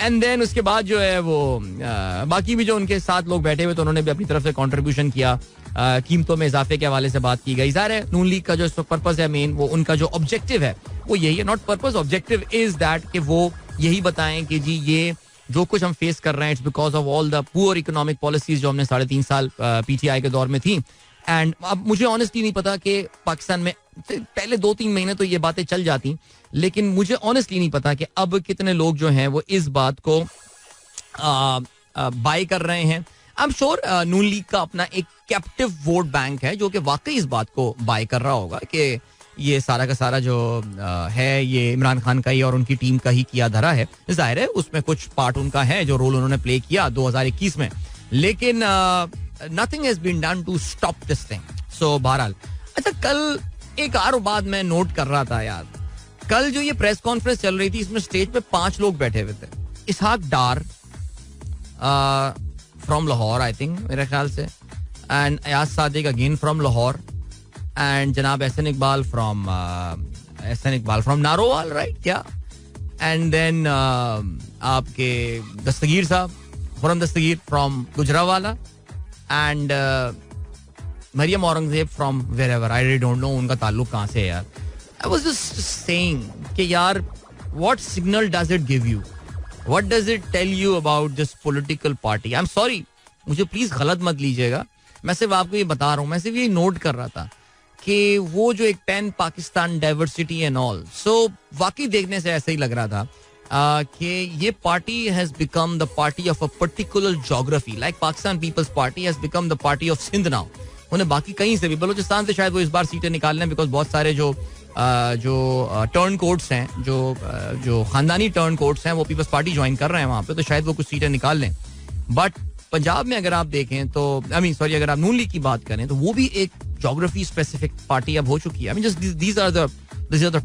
एंड देन उसके बाद जो है वो बाकी भी जो उनके साथ लोग बैठे हुए थे उन्होंने भी अपनी तरफ से कॉन्ट्रीब्यूशन किया. कीमतों में इजाफे के हवाले से बात की गई. ज़ाहिर है नून लीग का जो पर्पस है मेन, वो उनका जो ऑब्जेक्टिव है वो यही है, not purpose, objective is that कि वो यही बताएं कि जी ये जो कुछ हम फेस कर रहे हैं it's because of all the poor economic policies जो हमने 3.5 साल पीटीआई के दौर में थी. एंड अब मुझे ऑनेस्टली नहीं पता कि पाकिस्तान में पहले 2-3 महीने तो ये बातें चल जाती, लेकिन मुझे ऑनेस्टली नहीं पता कि अब कितने लोग जो हैं वो इस बात को बाय कर रहे हैं. I am sure Noon league का अपना एक कैप्टिव वोट बैंक है जो कि वाकई इस बात को बाय कर रहा होगा कि ये सारा का सारा जो है ये इमरान खान का ही और उनकी टीम का ही किया धरा है. जाहिर है उसमें कुछ पार्ट उनका है जो रोल उन्होंने प्ले किया 2021 में, लेकिन nothing has been done to stop this thing. So बहरहाल, अच्छा कल एक और बात मैं नोट कर रहा था यार, कल जो ये प्रेस कॉन्फ्रेंस चल रही थी इसमें स्टेज पे 5 लोग बैठे हुए थे. Ishaq Dar from Lahore I think मेरे ख्याल से, and Ayaz Sadiq again from Lahore, and जनाब एहसन इकबाल फ्रॉम नारोवाल, राइट क्या, एंड देन आपके दस्तगीर साहब Khurram Dastgir from Gujranwala, and Maryam Aurangzeb from wherever, I really don't know उनका ताल्लुक कहाँ से है यार. आई वाज जस्ट सेइंग कि यार what signal does it give you, what does it tell you about this political party. I am sorry, मुझे प्लीज गलत मत लीजिएगा, मैं सिर्फ आपको ये बता रहा हूँ, मैं सिर्फ ये नोट कर रहा था कि वो जो एक pan Pakistan diversity and all, so वाकई देखने से ऐसा ही लग रहा था कि ये party has become the party of a particular geography, like Pakistan Peoples Party has become the party of Sindh now. उन्हें बाकी कहीं से भी, बलूचिस्तान से शायद वो इस बार सीटें निकाल लें, बिकॉज बहुत सारे जो टर्न कोड्स हैं, जो खानदानी टर्न कोड्स हैं, वो पीपल्स पार्टी ज्वाइन कर रहे हैं वहाँ पे, तो शायद वो कुछ सीटें निकाल लें. बट पंजाब में अगर आप देखें तो अगर आप नून लीग की बात करें तो वो भी एक ज्योग्राफी स्पेसिफिक पार्टी अब हो चुकी है. These are the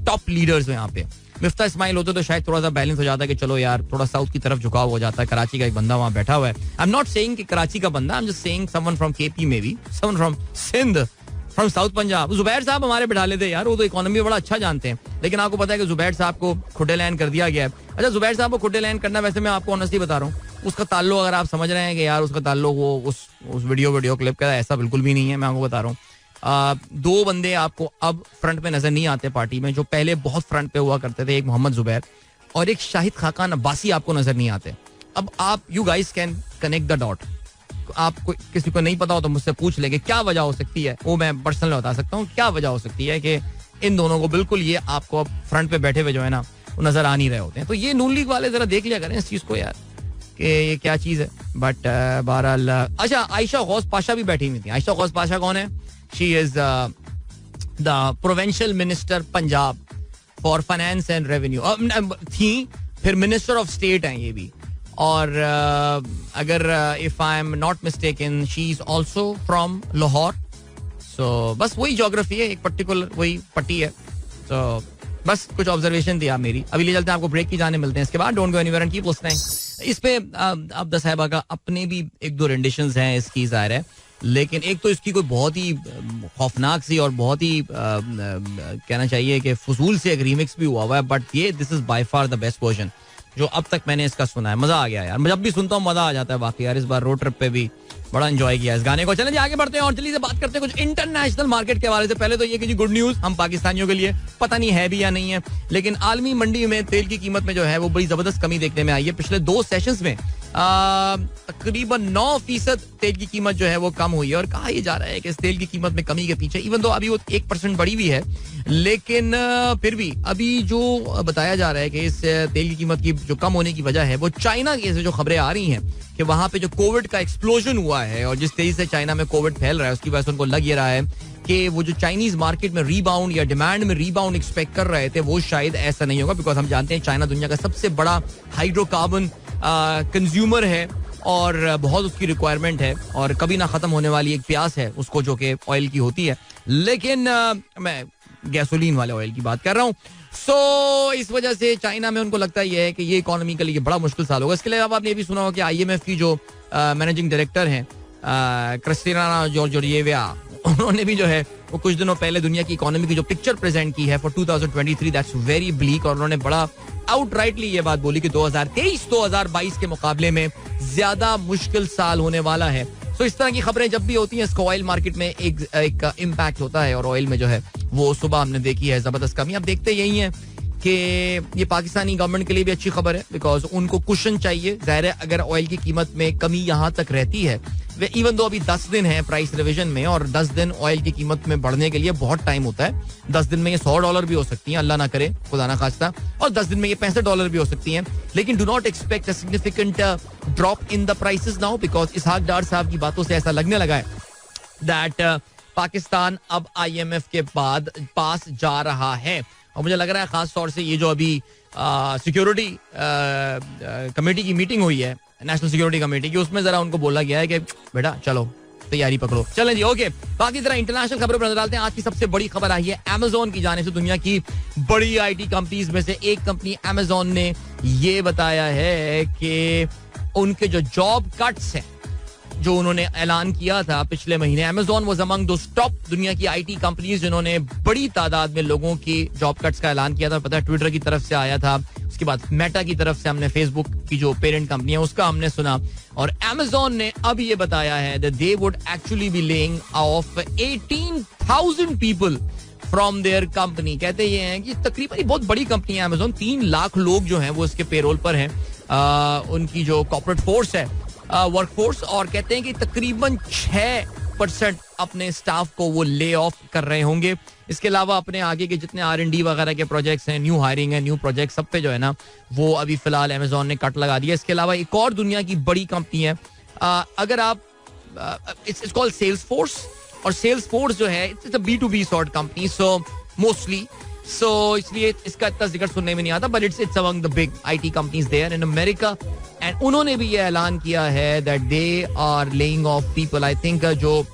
top leaders यहाँ पे. मिफ्ता इस्माइल होते तो शायद थोड़ा सा बैलेंस हो जाता कि चलो यार थोड़ा साउथ की तरफ झुकाव हो जाता है. कराची का एक बंदा वहां बैठा हुआ है. आई एम नॉट सेइंग कि कराची का बंदा, I am just saying someone from KP, maybe someone from Sindh, from south Punjab. Zubair साहब हमारे बिठा लेते यार, वो तो इकोनॉमी बड़ा अच्छा जानते हैं. लेकिन आपको पता है कि जुबैर साहब को खुड्डे लैंड कर दिया गया है. अच्छा, जुबैर साहब को खुड्डे लैंड करना, वैसे मैं आपको ऑनेस्टली बता रहा हूँ, उसका ताल्लुक अगर आप समझ रहे हैं कि यार उसका ताल्लुक वो उस वीडियो क्लिप का, ऐसा बिल्कुल भी नहीं है. मैं आपको बता रहा हूँ, दो बंदे आपको अब फ्रंट पे नजर नहीं आते पार्टी में, जो पहले बहुत फ्रंट पे हुआ करते थे. एक मोहम्मद जुबैर और एक शाहिद खाकान अब्बासी आपको नजर नहीं आते. अब आप, you guys can connect the dot. आपको किसी को नहीं पता हो तो मुझसे पूछ लेंगे क्या वजह हो सकती है, वो मैं पर्सनल बता सकता हूँ क्या वजह हो सकती है कि इन दोनों को बिल्कुल ये आपको अब फ्रंट पे बैठे हुए जो है ना वो नजर आ नहीं रहे होते हैं. तो ये नून लीग वाले जरा देख लिया करें इस चीज को यार कि ये क्या चीज है. बट बहरहाल, अच्छा, आयशा गौस पाशा भी बैठी हुई थी. आयशा गौस पाशा कौन है? She is the provincial minister Punjab for finance and revenue थी, फिर मिनिस्टर ऑफ स्टेट हैं ये भी. और अगर if I am not mistaken she is also from Lahore. So बस वही ज्योग्राफी है, एक पर्टिकुलर वही पट्टी है. तो बस कुछ ऑब्जर्वेशन थी आप मेरी. अभी ले चलते हैं आपको ब्रेक की जाने, मिलते हैं इसके बाद. Don't go anywhere and keep listening. इस पे अब्दा साहिबा का अपने भी एक दो रेंडिशंस हैं इसकी, जाहिर है. लेकिन एक तो इसकी कोई बहुत ही खौफनाक सी और बहुत ही कहना चाहिए कि फजूल से एक रीमिक्स भी हुआ है. बट ये this is by far the best version जो अब तक मैंने इसका सुना है. मजा आ गया यार, मैं जब भी सुनता हूँ मजा आ जाता है वाकई यार. इस बार रोड ट्रिप पे भी बड़ा एंजॉय किया इस गाने को. चलें जी आगे बढ़ते हैं और जल्दी से बात करते हैं कुछ इंटरनेशनल मार्केट के हवाले से. पहले तो ये कि जी गुड न्यूज हम पाकिस्तानियों के लिए, पता नहीं है भी या नहीं है, लेकिन आलमी मंडी में तेल की कीमत में जो है वो बड़ी जबरदस्त कमी देखने में आई है. पिछले 2 सेशंस में तकरीबन 9% तेल की कीमत जो है वो कम हुई है. और कहा यह जा रहा है कि इस तेल की कीमत में कमी के पीछे, इवन तो अभी वो 1% बढ़ी हुई है, लेकिन फिर भी अभी जो बताया जा रहा है कि इस तेल की कीमत की जो कम होने की वजह है वो चाइना की से जो खबरें आ रही हैं कि वहां पे जो कोविड का एक्सप्लोजन हुआ है और जिस तेजी से चाइना में कोविड फैल रहा है उसकी वजह से उनको लग ये रहा है कि वो जो चाइनीज मार्केट में रीबाउंड या डिमांड में रीबाउंड एक्सपेक्ट कर रहे थे वो शायद ऐसा नहीं होगा. बिकॉज हम जानते हैं चाइना दुनिया का सबसे बड़ा हाइड्रोकार्बन कंज्यूमर है और बहुत उसकी रिक्वायरमेंट है और कभी ना खत्म होने वाली एक प्यास है उसको जो कि ऑयल की होती है. लेकिन मैं गैसोलीन वाले ऑयल की बात कर रहा हूँ. सो इस वजह से चाइना में उनको लगता ये है कि ये इकोनॉमी के लिए बड़ा मुश्किल साल होगा. इसके अलावा आपने ये भी सुना होगा कि आईएमएफ की जो मैनेजिंग डायरेक्टर हैं क्रिस्टिना जॉर्जिएवा, उन्होंने भी जो है वो कुछ दिनों पहले दुनिया की इकोनॉमी की जो पिक्चर प्रेजेंट की है फॉर 2023, दैट्स वेरी ब्लीक. और उन्होंने बड़ा आउटराइटली ये बात बोली कि 2023-2022 के मुकाबले में ज्यादा मुश्किल साल होने वाला है. सो इस तरह की खबरें जब भी होती हैं इसको ऑयल मार्केट में एक इम्पैक्ट होता है. और ऑयल में जो है वो सुबह हमने देखी है जबरदस्त कमी. अब देखते यही है कि ये पाकिस्तानी गवर्नमेंट के लिए भी अच्छी खबर है बिकॉज उनको कुशन चाहिए. जाहिर है अगर ऑयल की कीमत में कमी यहाँ तक रहती है, वे इवन दो अभी 10 दिन है प्राइस रिवीजन में और 10 दिन ऑयल की कीमत में बढ़ने के लिए बहुत टाइम होता है. 10 दिन में ये $100 भी हो सकती है, अल्लाह ना करे, खुदा ना खास्ता, और 10 दिन में ये $65 भी हो सकती हैं. लेकिन do not expect a significant drop in the prices now because Ishaq Dar साहब की बातों से ऐसा लगने लगा है दैट पाकिस्तान अब IMF के बाद पास जा रहा है. और मुझे लग रहा है खास तौर से ये जो अभी सिक्योरिटी कमेटी की मीटिंग हुई है, नेशनल सिक्योरिटी कमेटी की, उसमें जरा उनको बोला गया है कि बेटा चलो तैयारी पकड़ो. चलें जी, ओके. बाकी जरा इंटरनेशनल खबरों पर नजर डालते हैं. आज की सबसे बड़ी खबर आई है Amazon की जाने से. दुनिया की बड़ी IT कंपनीज में से एक कंपनी Amazon ने ये बताया है कि उनके जो जॉब कट्स हैं जो उन्होंने ऐलान किया था पिछले महीने, Amazon was among those top दुनिया की IT कंपनीज जिन्होंने बड़ी तादाद में लोगों की जॉब कट्स का ऐलान किया था. पता है ट्विटर की तरफ से आया था, उसके बाद मेटा की तरफ से हमने फेसबुक की जो पेरेंट कंपनी है उसका हमने सुना. और Amazon ने अब ये बताया है that they would actually be laying off 18,000 people from their company. कहते ये हैं कि तकरीबन बहुत बड़ी कंपनी है Amazon, 3 लाख लोग जो हैं वो इसके पेरोल पर हैं, उनकी जो कॉर्पोरेट फोर्स है, वर्कफोर्स. और कहते हैं कि तकरीबन 6% अपने स्टाफ को वो ले ऑफ कर रहे होंगे. इसके अलावा अपने आगे के जितने R&D वगैरह के प्रोजेक्ट्स हैं, न्यू हायरिंग है, न्यू प्रोजेक्ट, सब पे जो है ना वो अभी फिलहाल Amazon ने कट लगा दिया. इसके अलावा एक और दुनिया की बड़ी कंपनी है, अगर आप इट्स कॉल्ड सेल्सफोर्स. और सेल्सफोर्स जो है it's a B2B sort company, so mostly, so इसलिए इसका इतना जिक्र सुनने में नहीं आता, but it's among the big IT companies there in America. And उन्होंने भी ये ऐलान किया है that they are laying off people. I think जो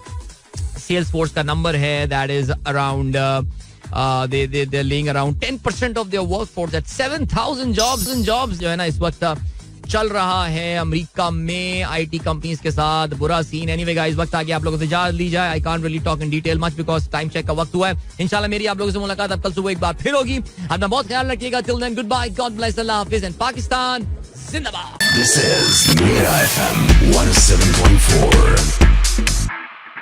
सेल्स फोर्स का नंबर है that is around they're laying around 10% of their workforce. That's 7,000 jobs जो है ना इस वक्त चल रहा है अमेरिका में आईटी कंपनीज के साथ. बुरा सीन. एनीवे गाइस, वक्त आ गया आप लोगों से इजाजत ली जाए. I can't really talk in detail much because time check का वक्त हुआ है. इंशाल्लाह मेरी आप लोगों से मुलाकात अब कल सुबह एक बार फिर होगी. अपना बहुत ख्याल रखिएगा. Till then, goodbye, God bless, अल्लाह हाफिज एंड पाकिस्तान जिंदाबाद. This is Mira FM 107.4.